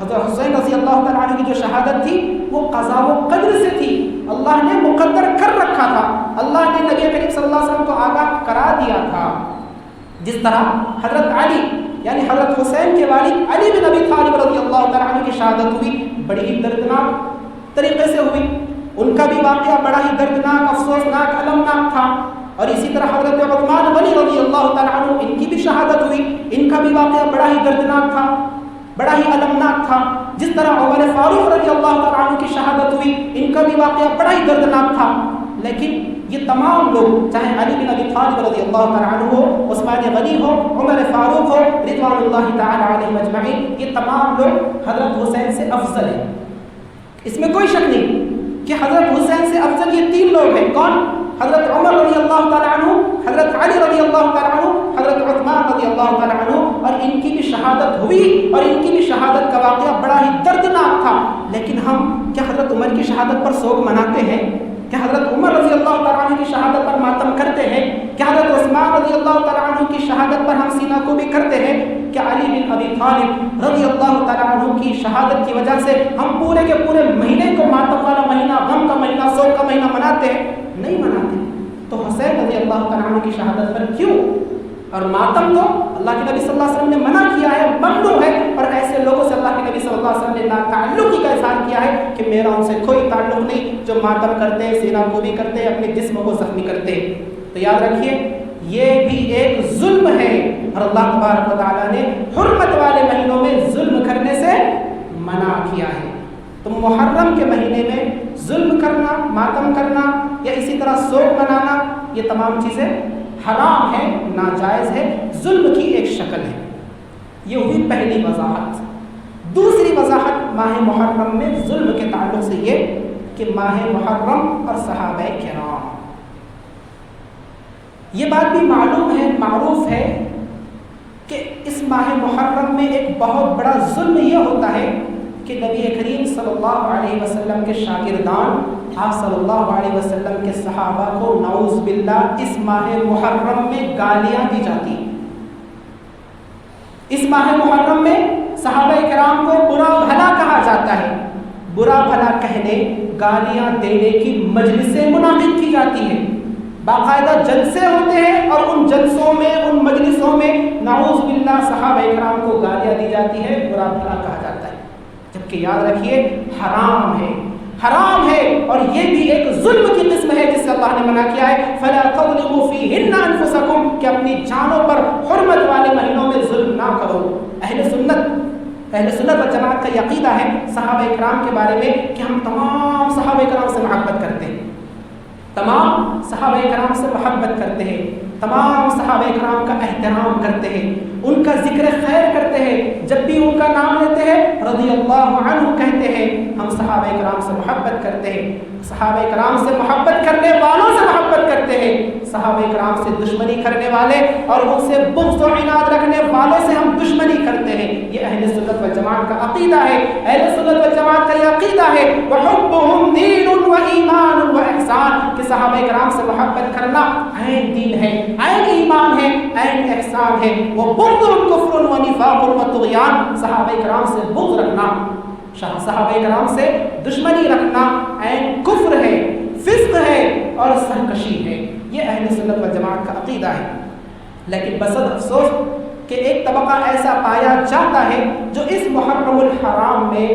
حضرت حسین رضی اللہ تعالیٰ عنہ کی جو شہادت تھی وہ قضا و قدر سے تھی، اللہ نے مقدر کر رکھا تھا، اللہ نے نبی کریم صلی اللہ علیہ وسلم کو آگاہ کرا دیا تھا۔ جس طرح حضرت علی یعنی حضرت حسین کے والد علی بن ابی طالب رضی اللہ تعالیٰ عنہ کی شہادت ہوئی، بڑی ہی دردناک طریقے سے ہوئی، ان کا بھی واقعہ بڑا ہی دردناک، افسوسناک، المناک تھا۔ اور اسی طرح حضرت عثمان غنی رضی اللہ تعالیٰ عنہ، ان کی بھی شہادت ہوئی، ان کا بھی واقعہ بڑا ہی دردناک تھا، بڑا ہی المناک تھا۔ جس طرح عمر فاروق رضی اللہ تعالیٰ عنہ کی شہادت ہوئی، ان کا بھی واقعہ بڑا ہی دردناک تھا۔ لیکن یہ تمام لوگ، چاہے علی بن ابی طالب رضی اللہ تعالیٰ عنہ ہو، عثمان غنی ہو، عمر فاروق ہو رضوان اللہ تعالیٰ علیہم اجمعین، یہ تمام لوگ حضرت حسین سے افضل ہیں۔ اس میں کوئی شک نہیں کہ حضرت حسین سے افضل یہ تین لوگ ہیں۔ کون؟ حضرت عمر رضی اللہ تعالیٰ عنہ، حضرت علی رضی اللہ تعالیٰ عنہ، حضرت عثمان رضی اللہ تعالیٰ عنہ، اور ان کی بھی شہادت ہوئی اور ان کی بھی شہادت کا واقعہ بڑا ہی دردناک تھا۔ لیکن ہم کیا حضرت عمر کی شہادت پر سوگ مناتے ہیں؟ کیا حضرت عمر رضی اللہ تعالیٰ عنہ کی شہادت پر ماتم کرتے ہیں؟ کیا حضرت عثمان رضی اللہ تعالیٰ عنہ کی شہادت پر ہم سینہ کو بھی کرتے ہیں؟ کیا علی بن ابی طالب رضی اللہ تعالیٰ عنہ کی شہادت کی وجہ سے ہم پورے کے پورے مہینے کو ماتم والا مہینہ، غم کا مہینہ، سوگ کا مہینہ مناتے ہیں؟ نہیں مناتے۔ تو حسین رضی اللہ تعالیٰ عنہ کی شہادت پر کیوں؟ اور ماتم تو اللہ کے نبی صلی اللہ علیہ وسلم نے منع کیا ہے، ممنوع ہے، اور ایسے لوگوں سے اللہ کے نبی صلی اللہ علیہ وسلم نے لا تعلقی کا اظہار کیا ہے کہ میرا ان سے کوئی تعلق نہیں، جو ماتم کرتے ہیں، سینہ کو بھی کرتے ہیں، اپنے جسم کو زخمی کرتے ہیں۔ تو یاد رکھیے یہ بھی ایک ظلم ہے، اور اللہ تبارک و تعالیٰ نے حرمت والے مہینوں میں ظلم کرنے سے منع کیا ہے۔ تو محرم کے مہینے میں ظلم کرنا، ماتم کرنا یا اسی طرح سوگ منانا، یہ تمام چیزیں حرام ہے، ناجائز ہے، ظلم کی ایک شکل ہے۔ یہ ہوئی پہلی وضاحت۔ دوسری وضاحت ماہ محرم میں ظلم کے تعلق سے یہ کہ ماہ محرم اور صحابہ کرام، یہ بات بھی معلوم ہے، معروف ہے کہ اس ماہ محرم میں ایک بہت بڑا ظلم یہ ہوتا ہے کہ نبی کریم صلی اللہ علیہ وسلم کے شاگردان، آپ صلی اللہ علیہ وسلم کے صحابہ کو نعوذ باللہ اس ماہ محرم میں گالیاں دی جاتی ہیں۔ اس ماہ محرم میں صحابہ کرام کو برا بھلا کہا جاتا ہے، برا بھلا کہنے، گالیاں دینے کی مجلسیں منعقد کی جاتی ہیں، باقاعدہ جلسے ہوتے ہیں، اور ان جلسوں میں، ان مجلسوں میں نعوذ باللہ صحابہ کرام کو گالیاں دی جاتی ہے، برا بھلا کہا جاتا ہے، جبکہ یاد رکھیے حرام ہے، حرام ہے، اور یہ بھی ایک ظلم کی قسم ہے جس سے اللہ نے منع کیا ہے فَلَا تَظْلِمُوا فِيهِنَّ أَنفُسَكُمْ، کہ اپنی جانوں پر حرمت والے مہینوں میں ظلم نہ کرو۔ اہل سنت و جماعت کا یہ عقیدہ ہے صحابہ کرام کے بارے میں کہ ہم تمام صحابہ کرام سے محبت کرتے ہیں، تمام صحابہ کرام سے محبت کرتے ہیں، تمام صحابہ کرام کا احترام کرتے ہیں، ان کا ذکر خیر کرتے ہیں، جب بھی ان کا نام لیتے ہیں رضی اللہ عنہ کہتے ہیں۔ ہم صحابہ کرام سے محبت کرتے ہیں، صحابہ کرام سے محبت کرنے والوں سے محبت کرتے ہیں، صحابہ کرام سے دشمنی کرنے والے اور ان سے بغض و عناد رکھنے والوں سے ہم دشمنی کرتے ہیں۔ یہ اہل سنت والجماعت کا عقیدہ ہے، اہل سنت والجماعت کا یہ عقیدہ ہے وَحُبُّهُمْ دِينٌ وَإِيمَانٌ وَإِحْسَانٌ، کہ صحابہ کرام سے محبت کرنا عین دین ہے، عین ایمان ہے، عین احسان ہے۔ وَبُغْضُهُمْ كُفْرٌ وَنِفَاقٌ وَطُغْيَانٌ، صحابہ کرام سے بغض رکھنا، صحابہ کرام سے دشمنی رکھنا عین کفر ہے، فسق ہے اور سرکشی ہے۔ یہ اہل سنت والجماعت کا عقیدہ ہے۔ لیکن بس افسوس کہ ایک طبقہ ایسا پایا جاتا ہے جو اس محرم الحرام میں،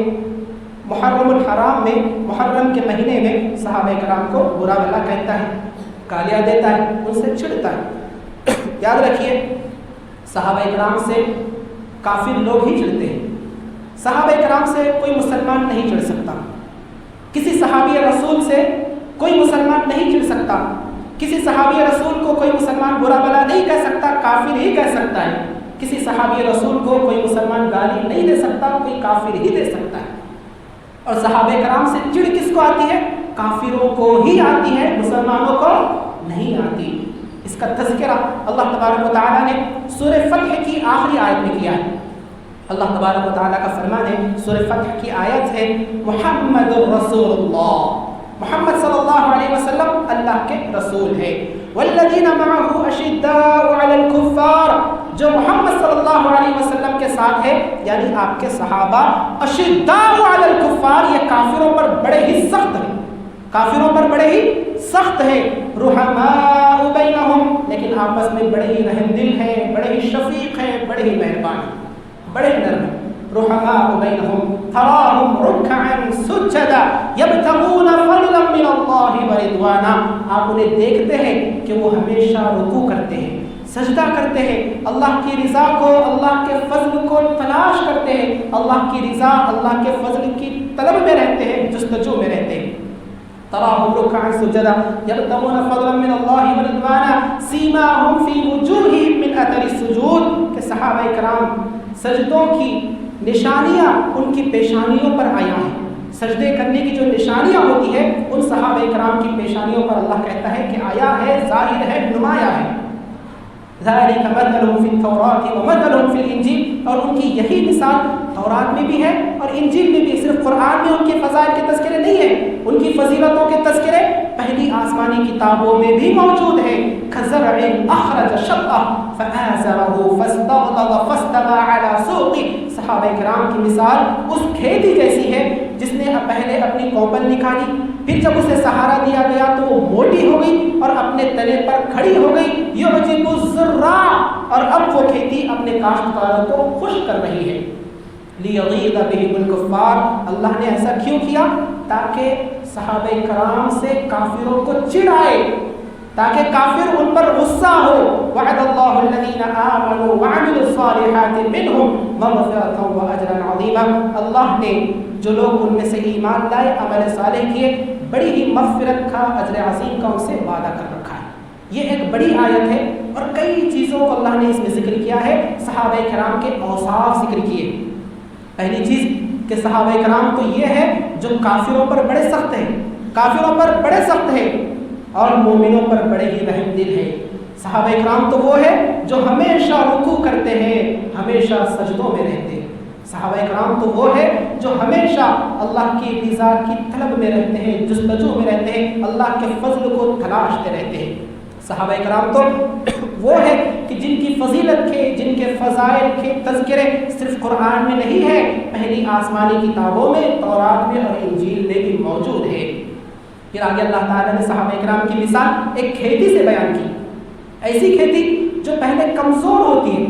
محرم کے مہینے میں صحابہ کرام کو برا بھلا کہتا ہے، گالیاں دیتا ہے، ان سے چڑھتا ہے۔ یاد رکھیے صحابہ کرام سے کافر لوگ ہی چڑھتے ہیں، صحابہ کرام سے کوئی مسلمان نہیں چڑھ سکتا، کسی صحابی رسول سے کوئی مسلمان نہیں چڑھ سکتا، کسی صحابی رسول کو کوئی مسلمان برا بھلا نہیں کہہ سکتا، کافر ہی کہہ سکتا ہے، کسی صحابی رسول کو کوئی مسلمان گالی نہیں دے سکتا، کوئی کافر ہی دے سکتا ہے۔ اور صحابہ کرام سے چڑھ کس کو آتی ہے؟ کافروں کو ہی آتی ہے، مسلمانوں کو نہیں آتی۔ اس کا تذکرہ اللہ تبارک و تعالیٰ نے سورہ فتح کی آخری آیت میں کیا ہے۔ اللہ تبارک و تعالیٰ کا فرمان ہے، سورہ فتح کی آیت ہے محمد رسول اللہ، محمد صلی اللہ علیہ وسلم اللہ کے رسول ہے۔ والذین معه اشداء علی الکفار، جو محمد صلی اللہ علیہ وسلم کے ساتھ ہے یعنی آپ کے صحابہ، اشداء علی الکفار، یہ کافروں پر بڑے ہی سخت ہیں، کافروں پر بڑے ہی سخت ہے، رحماء بینہم، لیکن آپس میں بڑے ہی رحم دل ہیں، بڑے ہی شفیق ہیں، بڑے ہی مہربان ہیں، بڑے نرم ہیں۔ رحماء بینہم تراہم رکعا سجدا یبتغون فضلا من اللہ ورضوانا، آپ انہیں دیکھتے ہیں کہ وہ ہمیشہ رکوع کرتے ہیں، سجدہ کرتے ہیں، اللہ کی رضا کو، اللہ کے فضل کو تلاش کرتے ہیں، اللہ کی رضا، اللہ کے فضل کی طلب میں رہتے ہیں، جستجو میں رہتے ہیں۔ تراهم ركعا سجدا يبتغون فضلا من الله ورضوانا سيماهم في وجوههم من اثر السجود کہ صحابہ کرام سجدوں کی نشانیاں ان کی پیشانیوں پر آیا ہیں. سجدے کرنے کی جو نشانیاں ہوتی ہیں ان صحابہ کرام کی پیشانیوں پر اللہ کہتا ہے کہ آیا ہے، ظاہر ہے، نمایاں ہے. ذَلِكَ مَثَلُهُمْ فِي التَّوْرَاةِ وَمَثَلُهُمْ فِي الْإِنْجِيلِ اور ان کی یہی مثال تورات میں بھی ہے اور انجیل میں بھی. صرف قرآن میں ان کے فضائل کے تذکرے نہیں ہیں، ان کی فضیلتوں کے تذکرے پہلی آسمانی کتابوں میں بھی موجود ہیں. كَزَرْعٍ أَخْرَجَ شَطْأَهُ فَآزَرَهُ فَاسْتَغْلَظَ فَاسْتَوَىٰ عَلَىٰ سُوقِهِ صحابہ کرام کی مثال اس کھیتی جیسی ہے جس نے پہلے اپنی کوپل نکالی، پھر جب اسے سہارا دیا گیا تو وہ موٹی ہو گئی اور اپنے تنے پر کھڑی ہو گئی. یعجب الزراع اور اب وہ کھیتی اپنے کاشتکاروں کو خوش کر رہی ہے. لیغیظ بہم الکفار اللہ نے ایسا کیوں کیا؟ تاکہ صحابہ کرام سے کافروں کو چڑھائے، تاکہ کافر ان پر غصہ ہو. وعد اللہ الذین آمنوا وعملوا الصالحات منہم مغفرۃ واجرا عظیما اللہ نے جو لوگ ان میں سے ایمان لائے، عمل صالح کیے، بڑی ہی مغفرت کا، اجر عظیم کا ان سے وعدہ کر رکھا ہے. یہ ایک بڑی آیت ہے اور کئی چیزوں کو اللہ نے اس میں ذکر کیا ہے. صحابہ کرام کے اوصاف ذکر کیے. پہلی چیز کہ صحابہ کرام تو یہ ہے جو کافروں پر بڑے سخت ہیں، کافروں پر بڑے سخت ہیں اور مومنوں پر بڑے ہی رحم دل ہیں. صحابہ کرام تو وہ ہے جو ہمیشہ رکوع کرتے ہیں، ہمیشہ سجدوں میں رہتے ہیں. صحابہ کرام تو وہ ہے جو ہمیشہ اللہ کی رضا کی طلب میں رہتے ہیں، جستجو میں رہتے ہیں، اللہ کے فضل کو تلاشتے رہتے ہیں. صحابہ کرام تو وہ ہے کہ جن کی فضیلت کے، جن کے فضائل کے تذکرے صرف قرآن میں نہیں ہے، پہلی آسمانی کتابوں میں، تورات میں اور انجیل میں بھی موجود ہے. پھر آگے اللہ تعالیٰ نے صحابہ کرام کی مثال ایک کھیتی سے بیان کی. ایسی کھیتی جو پہلے کمزور ہوتی ہے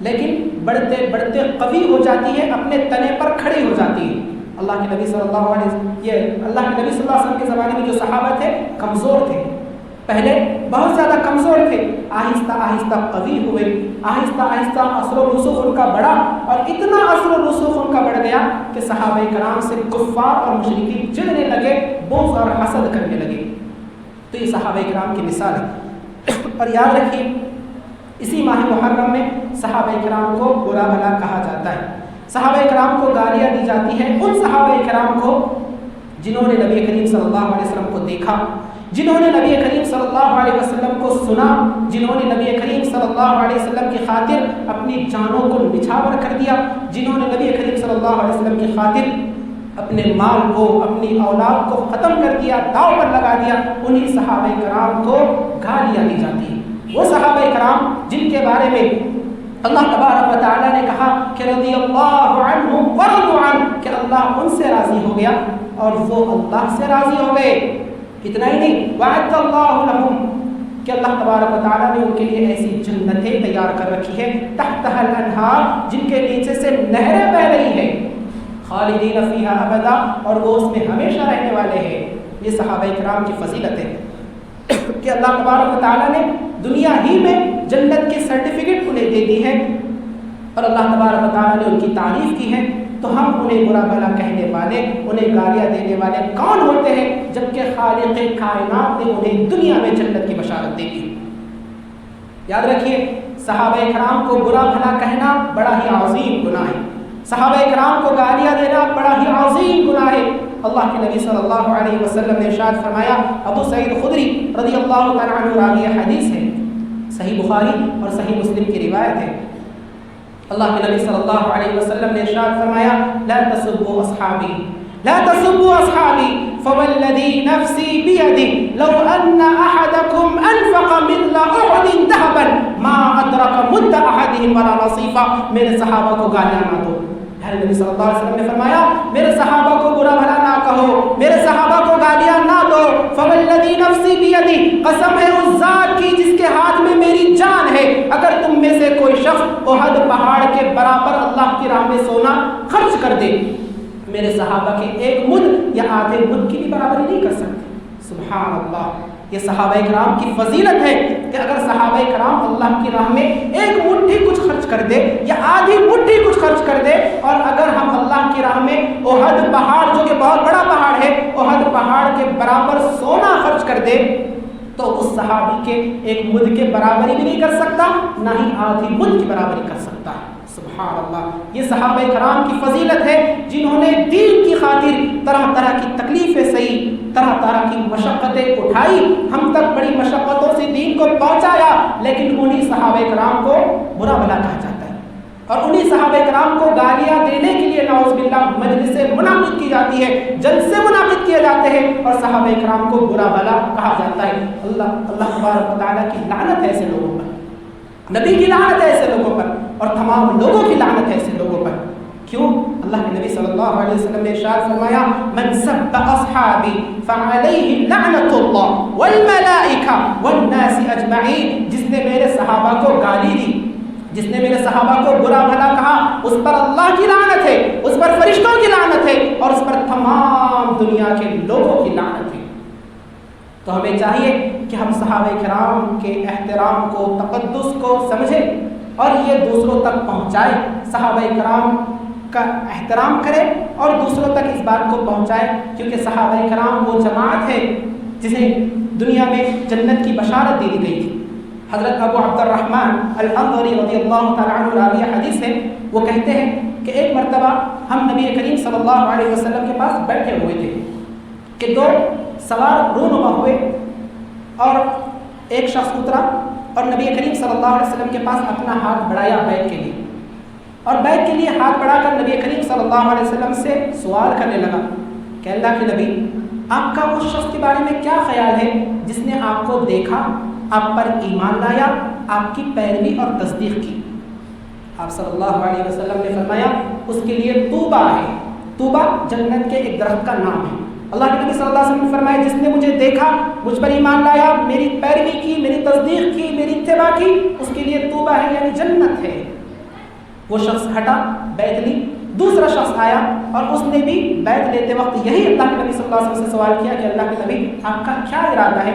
لیکن بڑھتے بڑھتے قوی ہو جاتی ہے، اپنے تنے پر کھڑی ہو جاتی ہے. اللہ کے نبی صلی اللہ علیہ وسلم کے زمانے میں جو صحابہ تھے کمزور تھے، پہلے بہت زیادہ کمزور تھے، آہستہ آہستہ قوی ہوئے، آہستہ آہستہ اثر و رسوخ ان کا بڑھا اور اتنا اثر و رسوخ ان کا بڑھ گیا کہ صحابہ کرام سے کفار اور مشرکین چڑھنے لگے، بغض اور حسد کرنے لگے. تو یہ صحابہ کرام کی مثال ہے. اور یاد رکھیے اسی ماہ محرم میں صحابہ کرام کو برا بھلا کہا جاتا ہے. صحابہ کرام کو گالیاں دی جاتی ہیں ان صحابہ کرام کو جنہوں نے نبی کریم صلی اللہ علیہ وسلم کو دیکھا، جنہوں نے نبی کریم صلی اللہ علیہ وسلم کو سنا، جنہوں نے نبی کریم صلی اللہ علیہ وسلم کی خاطر اپنی جانوں کو نچھاور کر دیا، جنہوں نے نبی کریم صلی اللہ علیہ وسلم کی خاطر اپنے مال کو، اپنی اولاد کو ختم کر دیا، داؤ پر لگا دیا، انہی صحابہ کرام کو گالیاں دی جاتی ہیں. وہ صحابہ کرام جن کے بارے میں اللہ تبارک و تعالیٰ نے کہا کہ رضی اللہ عنہم ورضوا عنہ، کہ اللہ ان سے راضی ہو گیا اور وہ اللہ سے راضی ہو گئے. اتنا ہی نہیں، وعد اللہ لہم، کہ اللہ تبارک و تعالیٰ نے ان کے لیے ایسی جنتیں تیار کر رکھی ہے، تحتہا الانہار، جن کے نیچے سے نہریں بہ رہی ہیں، خالدین فیہا ابدا، اور وہ اس میں ہمیشہ رہنے والے ہیں. یہ صحابہ کرام کی فضیلت ہے کہ اللہ تبارک و تعالیٰ نے دنیا ہی میں جنت کی سرٹیفکیٹ انہیں دے دی ہے اور اللہ تبارک و تعالیٰ نے ان کی تعریف کی ہے. تو ہم انہیں برا بھلا کہنے والے، انہیں گالیاں دینے والے کون ہوتے ہیں جبکہ خالق کائنات نے انہیں دنیا میں جنت کی بشارت دے دی. یاد رکھیے صحابہ کرام کو برا بھلا کہنا بڑا ہی عظیم گناہ ہے، صحابہ کرام کو گالیاں دینا بڑا ہی عظیم گناہ ہے. اللہ کے نبی صلی اللہ علیہ وسلم نے ارشاد فرمایا، ابو سعید خدری رضی اللہ تعالیٰ عنہ راوی حدیث ہے، صحیح بخاری اور صحیح مسلم کی روایت ہے. اللہ کے نبی صلی اللہ علیہ وسلم نے ارشاد فرمایا، لا تسبوا اصحابی لا تسبوا اصحابی فوالذی نفسی بیدہ لو ان احدکم انفق مثل احد ذهبا ما ادرک مد احدهم ولا نصیفا. میرے صحابہ کو گالیاں نہ دو. نبی صلی اللہ علیہ وسلم نے فرمایا میرے صحابہ کو برا بھلا نہ کہو، میرے صحابہ کو گالیاں نہ دو. فوالذی نفسی بیدہ، قسم ہے اس ذات کی جس کے ہاتھ میں میری جان ہے، اگر تم میں سے کوئی شخص احد پہاڑ کے برابر اللہ کی راہ میں سونا خرچ کر دے، میرے صحابہ کے ایک مد یا آدھے مد کی بھی برابری نہیں کر سکتے. سبحان اللہ. یہ صحابہ کرام کی فضیلت ہے کہ اگر صحابہ کرام اللہ کی راہ میں ایک مٹھی کچھ خرچ کر دے یا آدھی مٹھی کچھ خرچ کر دے، اور اگر ہم اللہ کی راہ میں احد پہاڑ جو کہ بہت بڑا پہاڑ ہے، احد پہاڑ کے برابر سونا خرچ کر دے تو اس صحابی کے ایک مد کے برابری بھی نہیں کر سکتا، نہ ہی آدھی مد کی برابری کر سکتا ہے۔ سبحان اللہ، یہ صحابہ کرام کی فضیلت ہے جنہوں نے دین کی خاطر طرح طرح کی تکلیفیں سہی، طرح طرح کی مشقتیں اٹھائی، ہم تک بڑی مشقتوں سے دین کو پہنچایا، لیکن انہی صحابہ کرام کو برا بھلا کہا جاتا ہے، اور انہی صحابہ کرام کو گالیاں دینے کے لیے نعوذ باللہ مجلسیں منعقد کی جاتی ہے، جلسے منعقد کیے جاتے ہیں، اور صحابہ کرام کو برا بھلا کہا جاتا ہے۔ اللہ تبارک و تعالیٰ کی لعنت ہے ایسے لوگوں پر، نبی کی لعنت ہے ایسے لوگوں پر، اور تمام لوگوں کی لعنت ہے ایسے لوگوں پر۔ کیوں؟ اللہ کے نبی صلی اللہ علیہ وسلم نے ارشاد فرمایا، من سب اصحابی فعلیہ لعنت اللہ والملائکہ والناس اجمعین، جس نے میرے صحابہ کو گالی دی، جس نے میرے صحابہ کو برا بھلا کہا، اس پر اللہ کی لعنت ہے، اس پر فرشتوں کی لعنت ہے، اور اس پر تمام دنیا کے لوگوں کی لعنت ہے۔ تو ہمیں چاہیے کہ ہم صحابہ کرام کے احترام کو، تقدس کو سمجھیں اور یہ دوسروں تک پہنچائیں، صحابہ کرام کا احترام کریں اور دوسروں تک اس بات کو پہنچائیں، کیونکہ صحابہ کرام وہ جماعت ہے جسے دنیا میں جنت کی بشارت دی گئی تھی۔ حضرت ابو عبد الرحمن الانظری رضی اللہ تعالیٰ عنہ راوی حدیث ہے، وہ کہتے ہیں کہ ایک مرتبہ ہم نبی کریم صلی اللہ علیہ وسلم کے پاس بیٹھے ہوئے تھے کہ دو سوار رونما ہوئے اور ایک شخص اترا اور نبی کریم صلی اللہ علیہ وسلم کے پاس اپنا ہاتھ بڑھایا بیعت کے لیے، اور بیعت کے لیے ہاتھ بڑھا کر نبی کریم صلی اللہ علیہ وسلم سے سوال کرنے لگا کہ اللہ کے نبی، آپ کا اس شخص کے بارے میں کیا خیال ہے جس نے آپ کو دیکھا، آپ پر ایمان لایا، آپ کی پیروی اور تصدیق کی؟ آپ صلی اللہ علیہ وسلم نے فرمایا اس کے لیے طوبہ ہے، طوبہ جنت کے ایک درخت کا نام ہے۔ اللہ کے نبی صلی اللہ علیہ وسلم نے فرمایا جس نے مجھے دیکھا، مجھ پر ایمان لایا، میری پیروی کی، میری تصدیق کی، میری اتباع کی، اس کے لیے طوبہ ہے، یعنی جنت ہے۔ وہ شخص ہٹا، بیعت لی، دوسرا شخص آیا اور اس نے بھی بیعت لیتے وقت یہی اللہ کے نبی صلی اللہ علیہ وسلم سے سوال کیا کہ اللہ کے نبی، آپ کا کیا ارادہ ہے،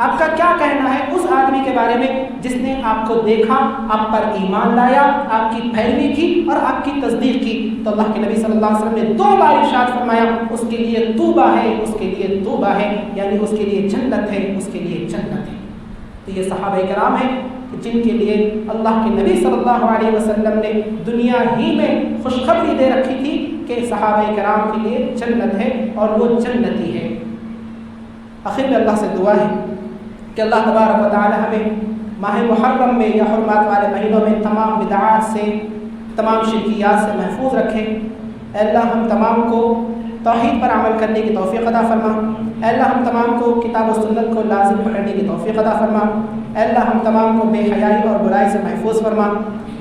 آپ کا کیا کہنا ہے اس آدمی کے بارے میں جس نے آپ کو دیکھا، آپ پر ایمان لایا، آپ کی پیروی کی اور آپ کی تصدیق کی؟ تو اللہ کے نبی صلی اللہ علیہ وسلم نے دو بار ارشاد فرمایا اس کے لیے طوبہ ہے، اس کے لیے طوبہ ہے، یعنی اس کے لیے جنت ہے، اس کے لیے جنت ہے۔ تو یہ صحابہ کرام ہیں جن کے لیے اللہ کے نبی صلی اللہ علیہ وسلم نے دنیا ہی میں خوشخبری دے رکھی تھی کہ صحابہ کرام کے لیے جنت ہے اور وہ جنتی ہے۔ آخر میں اللہ سے دعا ہے کہ اللہ تبارک و تعالی ہمیں ماہ محرم میں یا حرمات والے مہینوں میں تمام بدعات سے، تمام شرکیات سے محفوظ رکھے۔ اے اللہ ہم تمام کو توحید پر عمل کرنے کی توفیق عطا فرما۔ اے اللہ ہم تمام کو کتاب و سنت کو لازم پکڑنے کی توفیق عطا فرما۔ اے اللہ ہم تمام کو بے حیائی اور برائی سے محفوظ فرما۔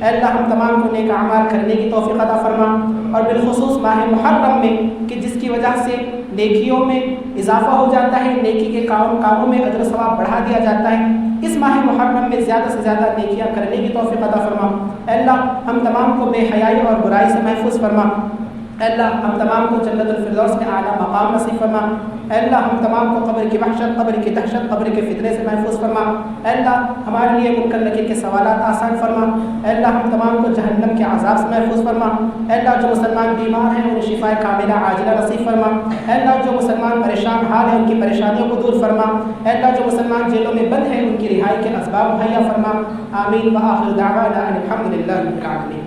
اے اللہ ہم تمام کو نیک اعمال کرنے کی توفیق عطا فرما، اور بالخصوص ماہ محرم میں کہ جس کی وجہ سے نیکیوں میں اضافہ ہو جاتا ہے، نیکی کے کاموں میں اجر و ثواب بڑھا دیا جاتا ہے، اس ماہ محرم میں زیادہ سے زیادہ نیکیاں کرنے کی توفیق عطا فرما۔ اے اللہ ہم تمام کو بے حیائی اور برائی سے محفوظ فرما۔ اے اللہ ہم تمام کو جنت الفردوس میں اعلیٰ مقام نصیب فرما۔ اے اللہ ہم تمام کو قبر کی وحشت، قبر کی دہشت، قبر کے فتنے سے محفوظ فرما۔ اے اللہ ہمارے لیے منکر نکیر کے سوالات آسان فرما۔ اے اللہ ہم تمام کو جہنم کے عذاب سے محفوظ فرما۔ اے اللہ جو مسلمان بیمار ہیں انہیں شفاء کاملہ عاجلہ نصیب فرما۔ اے اللہ جو مسلمان پریشان حال ہیں ان کی پریشانیوں کو دور فرما۔ اے اللہ جو مسلمان جیلوں میں بند ہیں ان کی رہائی کے اسباب مہیا فرما۔ آمین وآخر دعوانا ان الحمد للہ رب العالمین۔